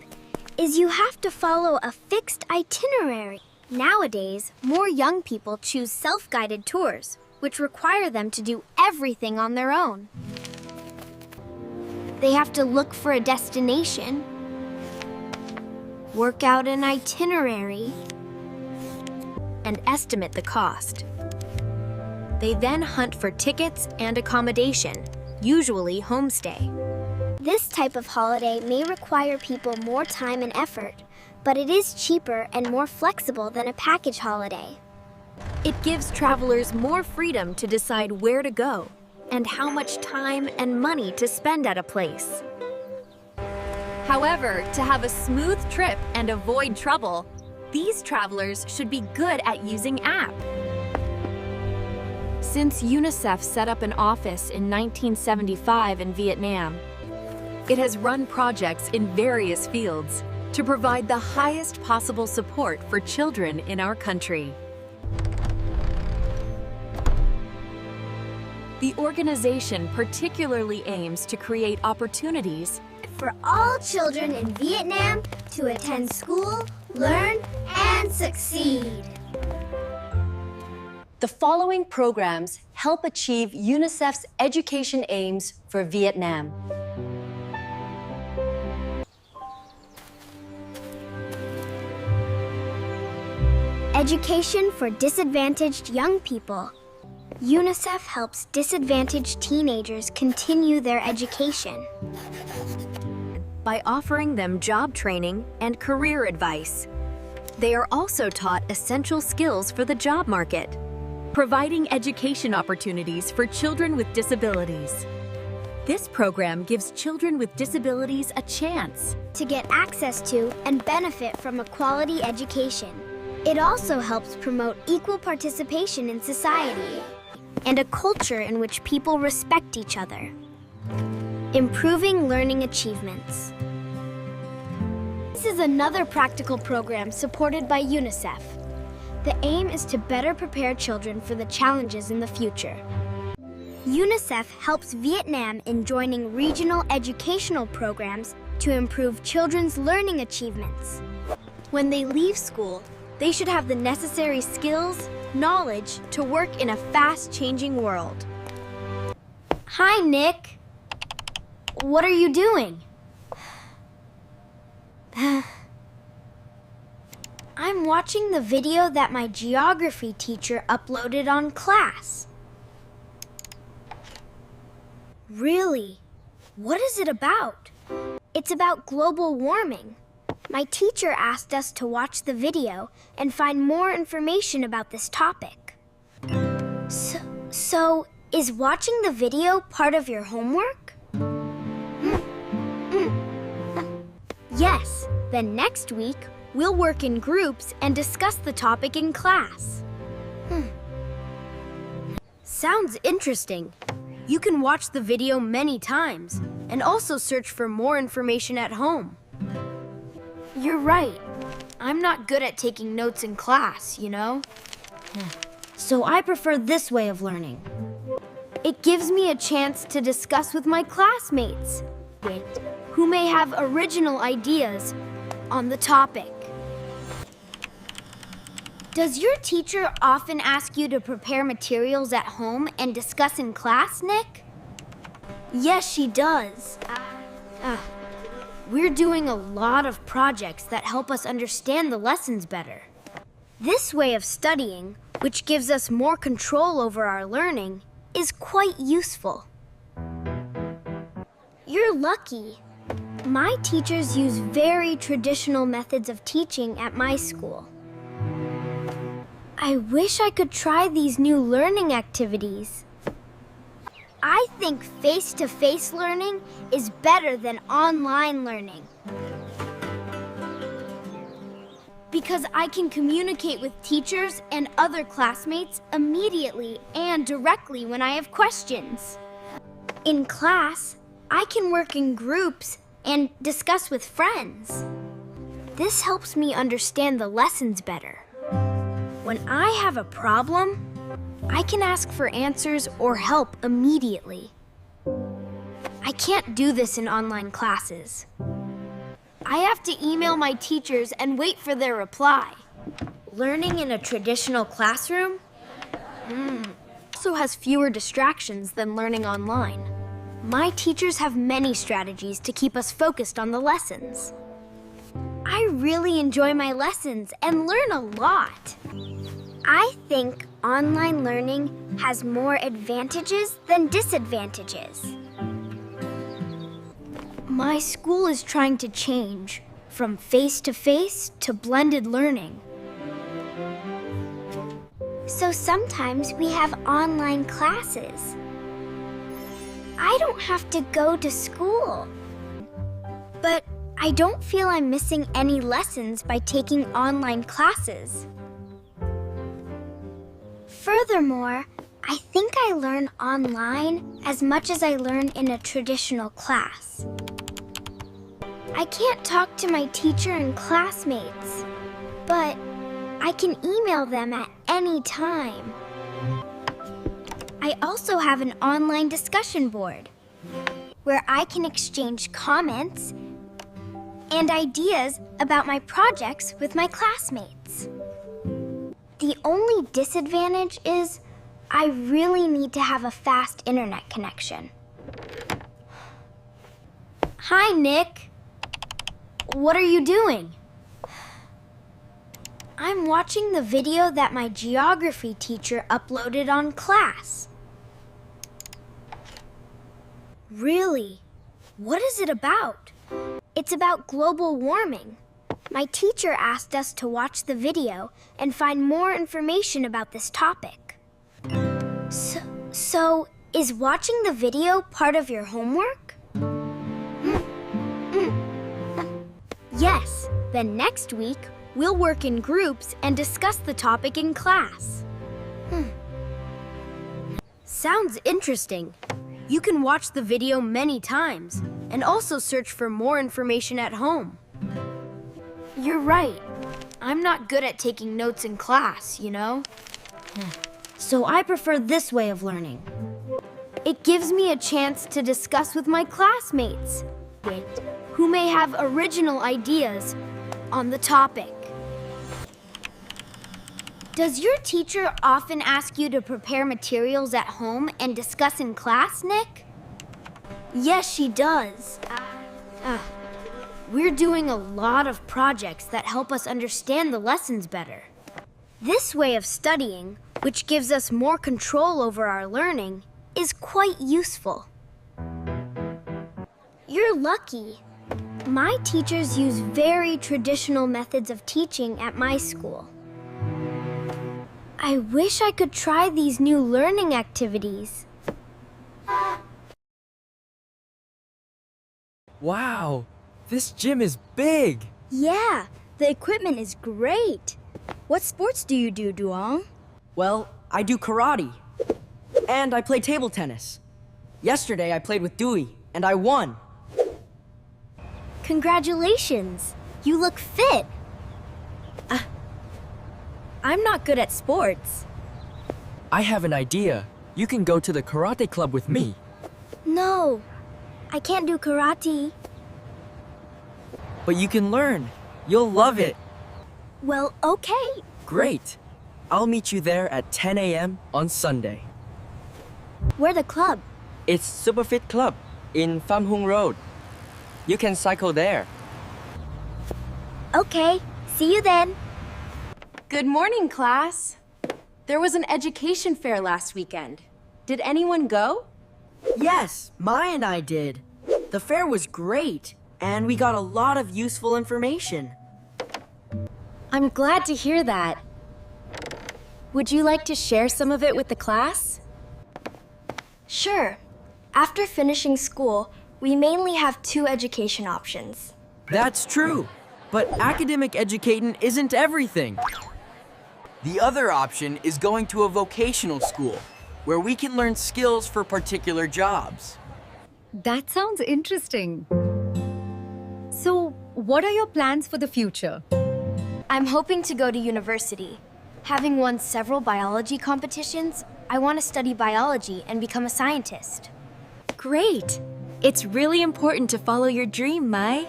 is you have to follow a fixed itinerary. Nowadays, more young people choose self-guided tours, which require them to do everything on their own. They have to look for a destination, work out an itinerary, and estimate the cost. They then hunt for tickets and accommodation, usually homestay. This type of holiday may require people more time and effort, but it is cheaper and more flexible than a package holiday.
It gives travelers more freedom to decide where to go and how much time and money to spend at a place.
However, to have a smooth trip and avoid trouble, these travelers should be good at using apps. Since UNICEF set up an office in 1975 in Vietnam, it has run projects in various fields to provide the highest possible support for children in our country. The organization particularly aims to create opportunities
for all children in Vietnam to attend school, learn, and succeed.
The following programs help achieve UNICEF's education aims for Vietnam.
Education for disadvantaged young people. UNICEF helps disadvantaged teenagers continue their education
by offering them job training and career advice. They are also taught essential skills for the job market, providing education opportunities for children with disabilities. This program gives children with disabilities a chance
to get access to and benefit from a quality education. It also helps promote equal participation in society and a culture in which people respect each other. Improving learning achievements. This is another practical program supported by UNICEF. The aim is to better prepare children for the challenges in the future. UNICEF helps Vietnam in joining regional educational programs to improve children's learning achievements. When they leave school, they should have the necessary skills, knowledge to work in a fast-changing world. Hi, Nick. What are you doing? I'm watching the video that my geography teacher uploaded on class. Really? What is it about? It's about global warming. My teacher asked us to watch the video and find more information about this topic. So is watching the video part of your homework? Yes, then next week, we'll work in groups and discuss the topic in class. Sounds interesting. You can watch the video many times and also search for more information at home. You're right. I'm not good at taking notes in class, you know? So I prefer this way of learning. It gives me a chance to discuss with my classmates who may have original ideas on the topic. Does your teacher often ask you to prepare materials at home and discuss in class, Nick? Yes, she does. We're doing a lot of projects that help us understand the lessons better. This way of studying, which gives us more control over our learning, is quite useful. You're lucky. My teachers use very traditional methods of teaching at my school. I wish I could try these new learning activities. I think face-to-face learning is better than online learning. Because I can communicate with teachers and other classmates immediately and directly when I have questions. In class, I can work in groups and discuss with friends. This helps me understand the lessons better. When I have a problem, I can ask for answers or help immediately. I can't do this in online classes. I have to email my teachers and wait for their reply. Learning in a traditional classroom also has fewer distractions than learning online. My teachers have many strategies to keep us focused on the lessons. I really enjoy my lessons and learn a lot. I think online learning has more advantages than disadvantages. My school is trying to change from face-to-face to blended learning. So sometimes we have online classes. I don't have to go to school. But I don't feel I'm missing any lessons by taking online classes. Furthermore, I think I learn online as much as I learn in a traditional class. I can't talk to my teacher and classmates, but I can email them at any time. I I also have an online discussion board where I can exchange comments and ideas about my projects with my classmates. The only disadvantage is I really need to have a fast internet connection. Hi, Nick. What are you doing? I'm watching the video that my geography teacher uploaded on class. Really? What is it about? It's about global warming. My teacher asked us to watch the video and find more information about this topic. So is watching the video part of your homework? Yes. Then next week, we'll work in groups and discuss the topic in class. Sounds interesting. You can watch the video many times and also search for more information at home. You're right. I'm not good at taking notes in class, you know? So I prefer this way of learning. It gives me a chance to discuss with my classmates who may have original ideas on the topic. Does your teacher often ask you to prepare materials at home and discuss in class, Nick? Yes, she does. We're doing a lot of projects that help us understand the lessons better. This way of studying, which gives us more control over our learning, is quite useful. You're lucky. My teachers use very traditional methods of teaching at my school. I wish I could try these new learning activities.
Wow, this gym is big.
Yeah, the equipment is great. What sports do you do, Duong?
Well, I do karate. And I play table tennis. Yesterday I played with Dewey, and I won.
Congratulations! You look fit. I'm not good at sports.
I have an idea. You can go to the karate club with me.
No, I can't do karate.
But you can learn. You'll love it.
Well, okay.
Great. I'll meet you there at 10 a.m. on Sunday.
Where's the club?
It's Superfit Club in Pham Hung Road. You can cycle there.
Okay, see you then.
Good morning, class. There was an education fair last weekend. Did anyone go?
Yes, Maya and I did. The fair was great, and we got a lot of useful information.
I'm glad to hear that. Would you like to share some of it with the class?
Sure. After finishing school, we mainly have 2 education options.
That's true, but academic educating isn't everything. The other option is going to a vocational school, where we can learn skills for particular jobs.
That sounds interesting. So, what are your plans for the future?
I'm hoping to go to university. Having won several biology competitions, I want to study biology and become a scientist.
Great! It's really important to follow your dream, Mai.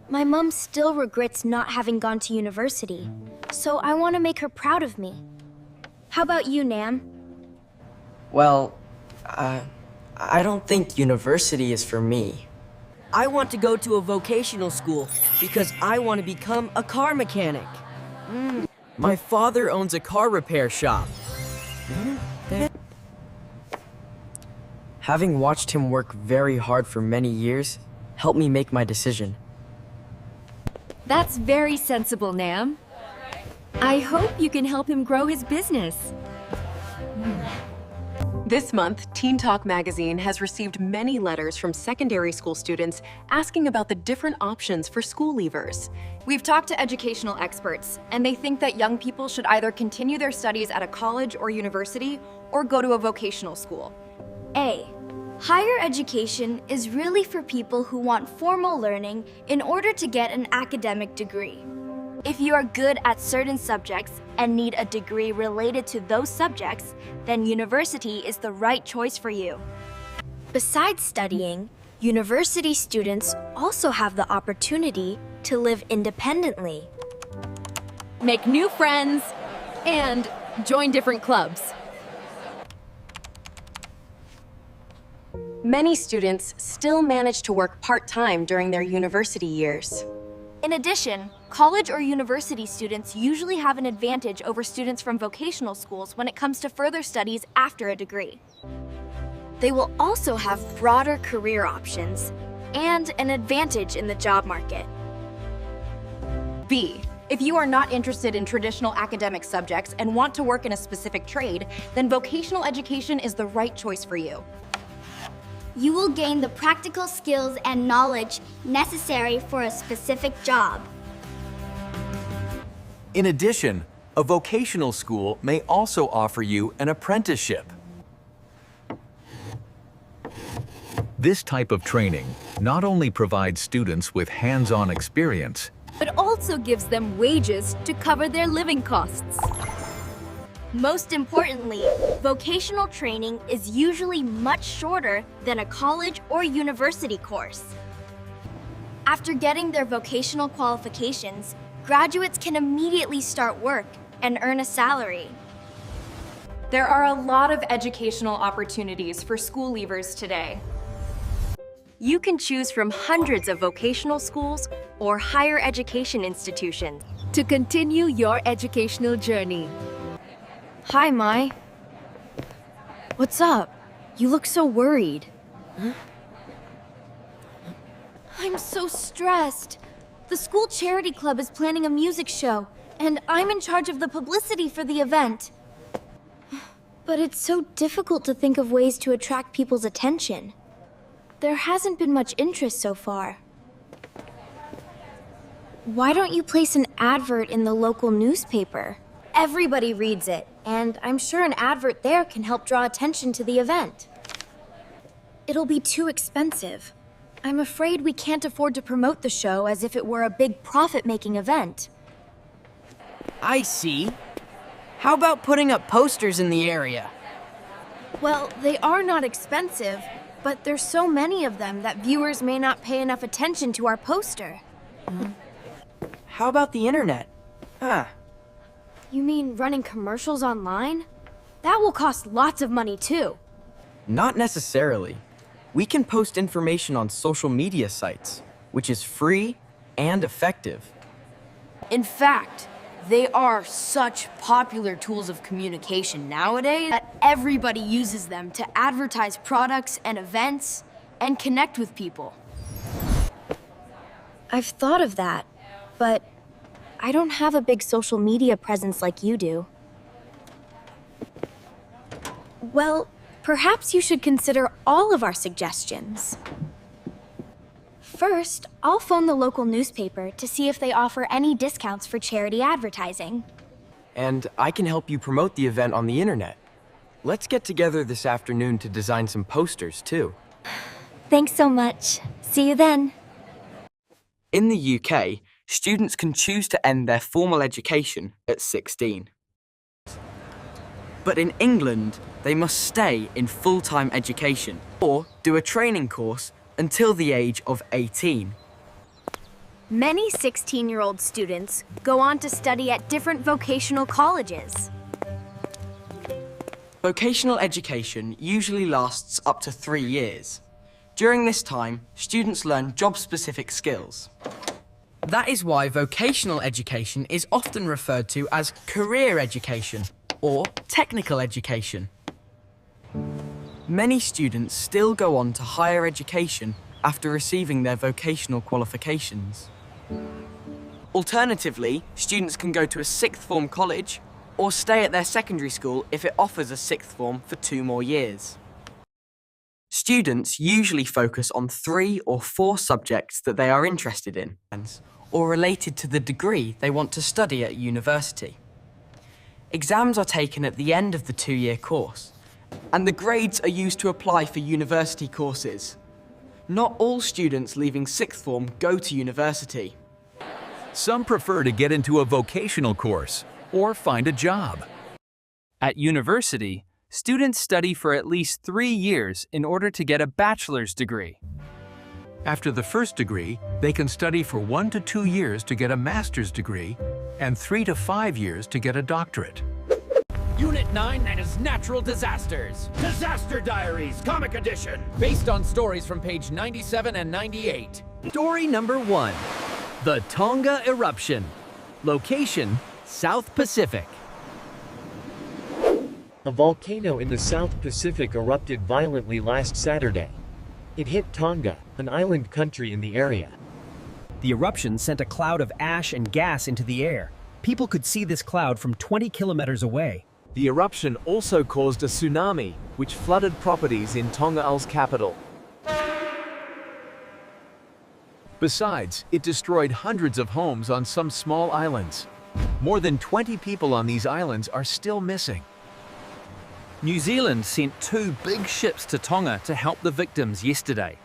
My mom still regrets not having gone to university, so I want to make her proud of me. How about you, Nam?
Well, I don't think university is for me. I want to go to a vocational school because I want to become a car mechanic. My father owns a car repair shop. Having watched him work very hard for many years helped me make my decision.
That's very sensible, Nam. I hope you can help him grow his business.
This month, Teen Talk magazine has received many letters from secondary school students asking about the different options for school leavers.
We've talked to educational experts, and they think that young people should either continue their studies at a college or university or go to a vocational school.
A. Higher education is really for people who want formal learning in order to get an academic degree. If you are good at certain subjects and need a degree related to those subjects, then university is the right choice for you. Besides studying, university students also have the opportunity to live independently.
Make new friends and join different clubs.
Many students still manage to work part-time during their university years.
In addition, college or university students usually have an advantage over students from vocational schools when it comes to further studies after a degree. They will also have broader career options and an advantage in the job market.
B. If you are not interested in traditional academic subjects and want to work in a specific trade, then vocational education is the right choice for you.
You will gain the practical skills and knowledge necessary for a specific job.
In addition, a vocational school may also offer you an apprenticeship. This type of training not only provides students with hands-on experience,
but also gives them wages to cover their living costs.
Most importantly, vocational training is usually much shorter than a college or university course. After getting their vocational qualifications, graduates can immediately start work and earn a salary.
There are a lot of educational opportunities for school leavers today. You can choose from hundreds of vocational schools or higher education institutions
to continue your educational journey.
Hi, Mai. What's up? You look so worried. I'm so stressed. The school charity club is planning a music show, and I'm in charge of the publicity for the event. But it's so difficult to think of ways to attract people's attention. There hasn't been much interest so far. Why don't you place an advert in the local newspaper? Everybody reads it, and I'm sure an advert there can help draw attention to the event. It'll be too expensive. I'm afraid we can't afford to promote the show as if it were a big profit-making event.
I see. How about putting up posters in the area?
Well, they are not expensive, but there's so many of them that viewers may not pay enough attention to our poster.
How about the internet?
You mean running commercials online? That will cost lots of money too.
Not necessarily. We can post information on social media sites, which is free and effective.
In fact, they are such popular tools of communication nowadays that everybody uses them to advertise products and events and connect with people.
I've thought of that, but I don't have a big social media presence like you do. Well, perhaps you should consider all of our suggestions. First, I'll phone the local newspaper to see if they offer any discounts for charity advertising.
And I can help you promote the event on the internet. Let's get together this afternoon to design some posters, too.
Thanks so much. See you then.
In the UK, students can choose to end their formal education at 16. But in England, they must stay in full-time education or do a training course until the age of 18.
Many 16-year-old students go on to study at different vocational colleges.
Vocational education usually lasts up to 3 years. During this time, students learn job-specific skills. That is why vocational education is often referred to as career education or technical education. Many students still go on to higher education after receiving their vocational qualifications. Alternatively, students can go to a sixth form college or stay at their secondary school if it offers a sixth form for 2 more years. Students usually focus on 3 or 4 subjects that they are interested in or related to the degree they want to study at university. Exams are taken at the end of the 2-year course, and the grades are used to apply for university courses. Not all students leaving sixth form go to university.
Some prefer to get into a vocational course or find a job.
At university, students study for at least 3 years in order to get a bachelor's degree.
After the first degree, they can study for 1 to 2 years to get a master's degree and 3 to 5 years to get a doctorate.
Unit 9, that is Natural Disasters. Disaster Diaries, Comic Edition. Based on stories from page 97 and 98.
Story number 1. The Tonga Eruption. Location, South Pacific.
A volcano in the South Pacific erupted violently last Saturday. It hit Tonga, an island country in the area.
The eruption sent a cloud of ash and gas into the air. People could see this cloud from 20 kilometers away.
The eruption also caused a tsunami, which flooded properties in Tonga's capital.
Besides, it destroyed hundreds of homes on some small islands. More than 20 people on these islands are still missing.
New Zealand sent 2 big ships to Tonga to help the victims yesterday.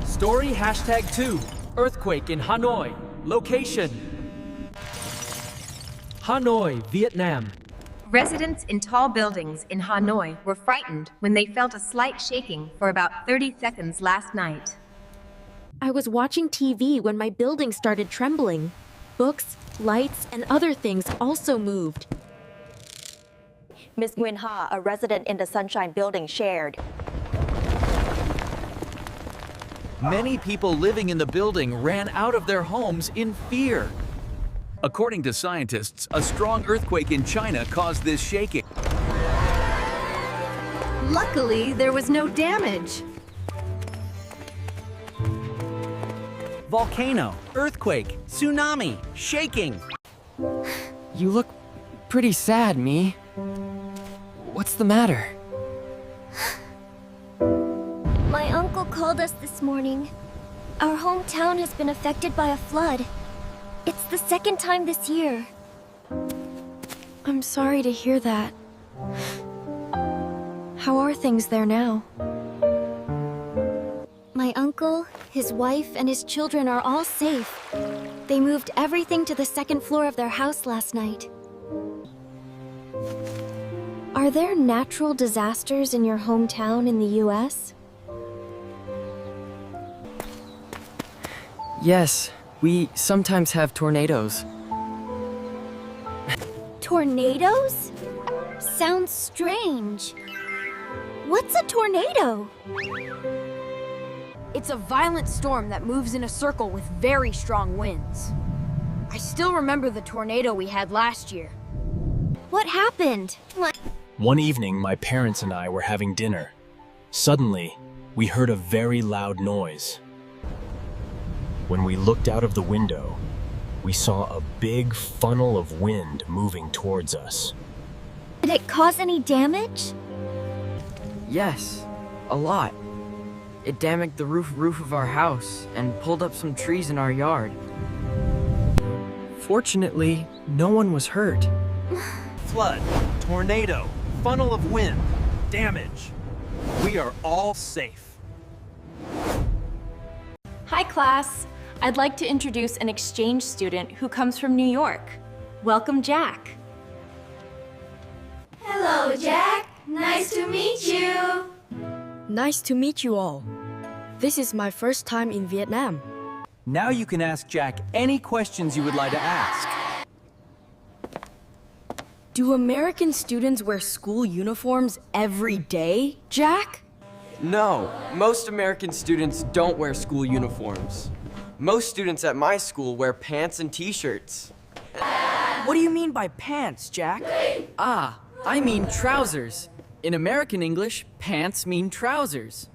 Story #2. Earthquake in Hanoi. Location, Hanoi, Vietnam.
Residents in tall buildings in Hanoi were frightened when they felt a slight shaking for about 30 seconds last night.
I was watching TV when my building started trembling. Books, lights, and other things also moved.
Ms. Nguyen Ha, a resident in the Sunshine Building, shared.
Many people living in the building ran out of their homes in fear. According to scientists, a strong earthquake in China caused this shaking.
Luckily, there was no damage.
Volcano, earthquake, tsunami, shaking.
You look pretty sad, Mi. What's the matter?
My uncle called us this morning. Our hometown has been affected by a flood. It's the second time this year.
I'm sorry to hear that. How are things there now?
My uncle, his wife, and his children are all safe. They moved everything to the second floor of their house last night. Are there natural disasters in your hometown in the U.S.?
Yes, we sometimes have tornadoes.
Tornadoes? Sounds strange. What's a tornado?
It's a violent storm that moves in a circle with very strong winds. I still remember the tornado we had last year.
What happened?
One evening, my parents and I were having dinner. Suddenly, we heard a very loud noise. When we looked out of the window, we saw a big funnel of wind moving towards us.
Did it cause any damage?
Yes, a lot. It damaged the roof of our house and pulled up some trees in our yard. Fortunately, no one was hurt.
Flood, tornado, funnel of wind, damage. We are all safe.
Hi, class. I'd like to introduce an exchange student who comes from New York. Welcome, Jack.
Hello, Jack. Nice to meet you.
Nice to meet you all. This is my first time in Vietnam.
Now you can ask Jack any questions you would like to ask.
Do American students wear school uniforms every day, Jack?
No, most American students don't wear school uniforms. Most students at my school wear pants and t-shirts.
What do you mean by pants, Jack?
Ah, I mean trousers. In American English, pants mean trousers.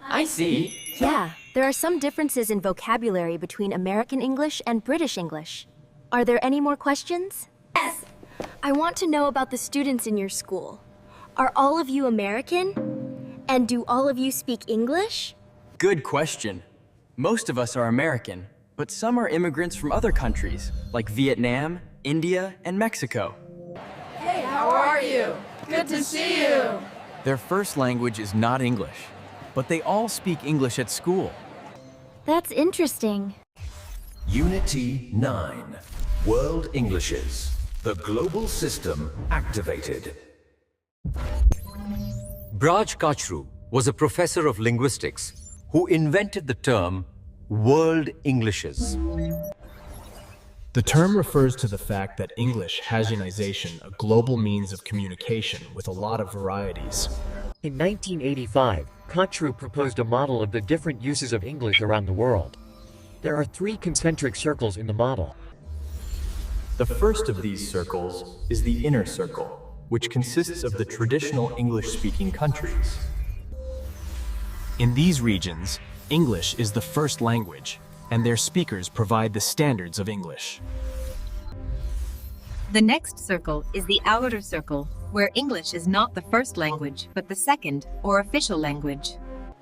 I see.
Yeah, there are some differences in vocabulary between American English and British English. Are there any more questions?
Yes.
I want to know about the students in your school. Are all of you American? And do all of you speak English?
Good question. Most of us are American, but some are immigrants from other countries, like Vietnam, India, and Mexico.
Hey, how are you? Good to see you.
Their first language is not English, but they all speak English at school.
That's interesting.
Unity 9. World Englishes. The global system activated. Braj Kachru was a professor of linguistics who invented the term World Englishes.
The term refers to the fact that English has a global means of communication with a lot of varieties.
In 1985, Kachru proposed a model of the different uses of English around the world. There are 3 concentric circles in the model.
The first of these circles is the inner circle, which consists of the traditional English-speaking countries.
In these regions, English is the first language, and their speakers provide the standards of English.
The next circle is the outer circle, where English is not the first language, but the second, or official language.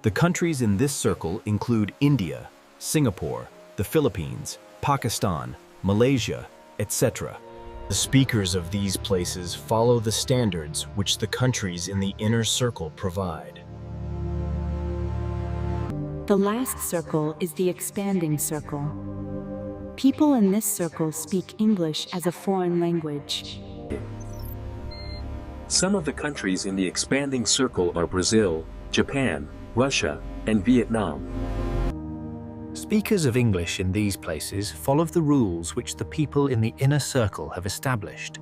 The countries in this circle include India, Singapore, the Philippines, Pakistan, Malaysia, etc. The speakers of these places follow the standards which the countries in the inner circle provide.
The last circle is the expanding circle. People in this circle speak English as a foreign language.
Some of the countries in the expanding circle are Brazil, Japan, Russia, and Vietnam.
Speakers of English in these places follow the rules which the people in the inner circle have established.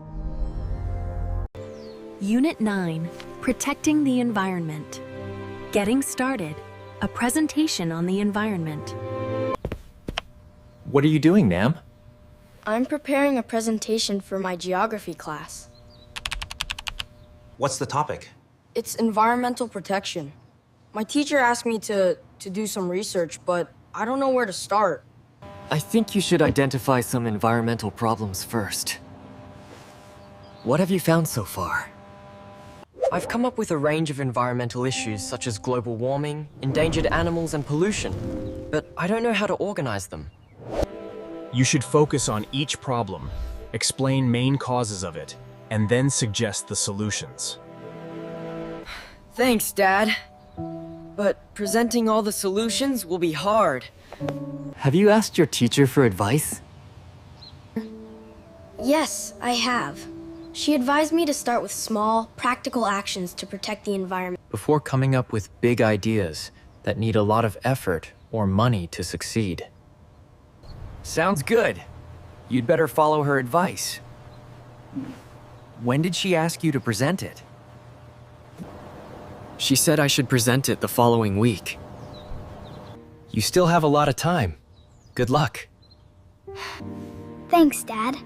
Unit 9, Protecting the Environment. Getting started. A presentation on the environment.
What are you doing, Nam?
I'm preparing a presentation for my geography class.
What's the topic?
It's environmental protection. My teacher asked me to do some research, but I don't know where to start.
I think you should identify some environmental problems first. What have you found so far? I've come up with a range of environmental issues such as global warming, endangered animals, and pollution, but I don't know how to organize them.
You should focus on each problem, explain main causes of it, and then suggest the solutions.
Thanks, Dad. But presenting all the solutions will be hard. Have you asked your teacher for advice?
Yes, I have. She advised me to start with small, practical actions to protect the environment.
Before coming up with big ideas that need a lot of effort or money to succeed. Sounds good. You'd better follow her advice. When did she ask you to present it? She said I should present it the following week. You still have a lot of time. Good luck.
Thanks, Dad.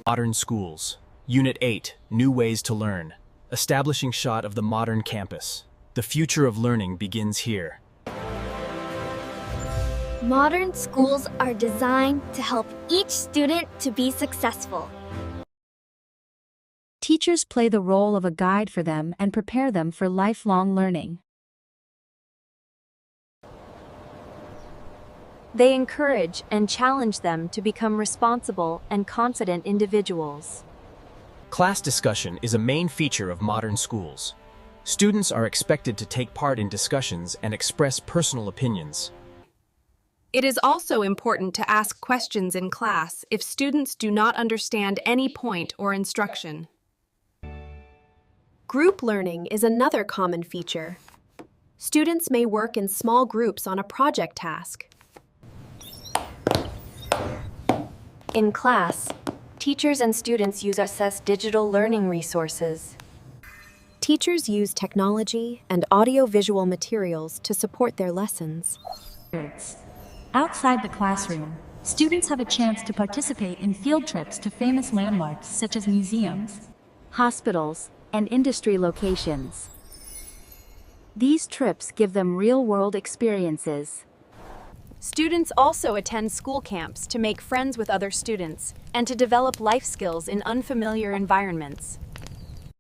Modern schools. Unit 8, New Ways to Learn. Establishing shot of the modern campus. The future of learning begins here.
Modern schools are designed to help each student to be successful.
Teachers play the role of a guide for them and prepare them for lifelong learning.
They encourage and challenge them to become responsible and confident individuals.
Class discussion is a main feature of modern schools. Students are expected to take part in discussions and express personal opinions.
It is also important to ask questions in class if students do not understand any point or instruction. Group learning is another common feature. Students may work in small groups on a project task.
In class, teachers and students access digital learning resources.
Teachers use technology and audio-visual materials to support their lessons.
Outside the classroom, students have a chance to participate in field trips to famous landmarks such as museums,
Hospitals, and industry locations. These trips give them real-world experiences.
Students also attend school camps to make friends with other students and to develop life skills in unfamiliar environments.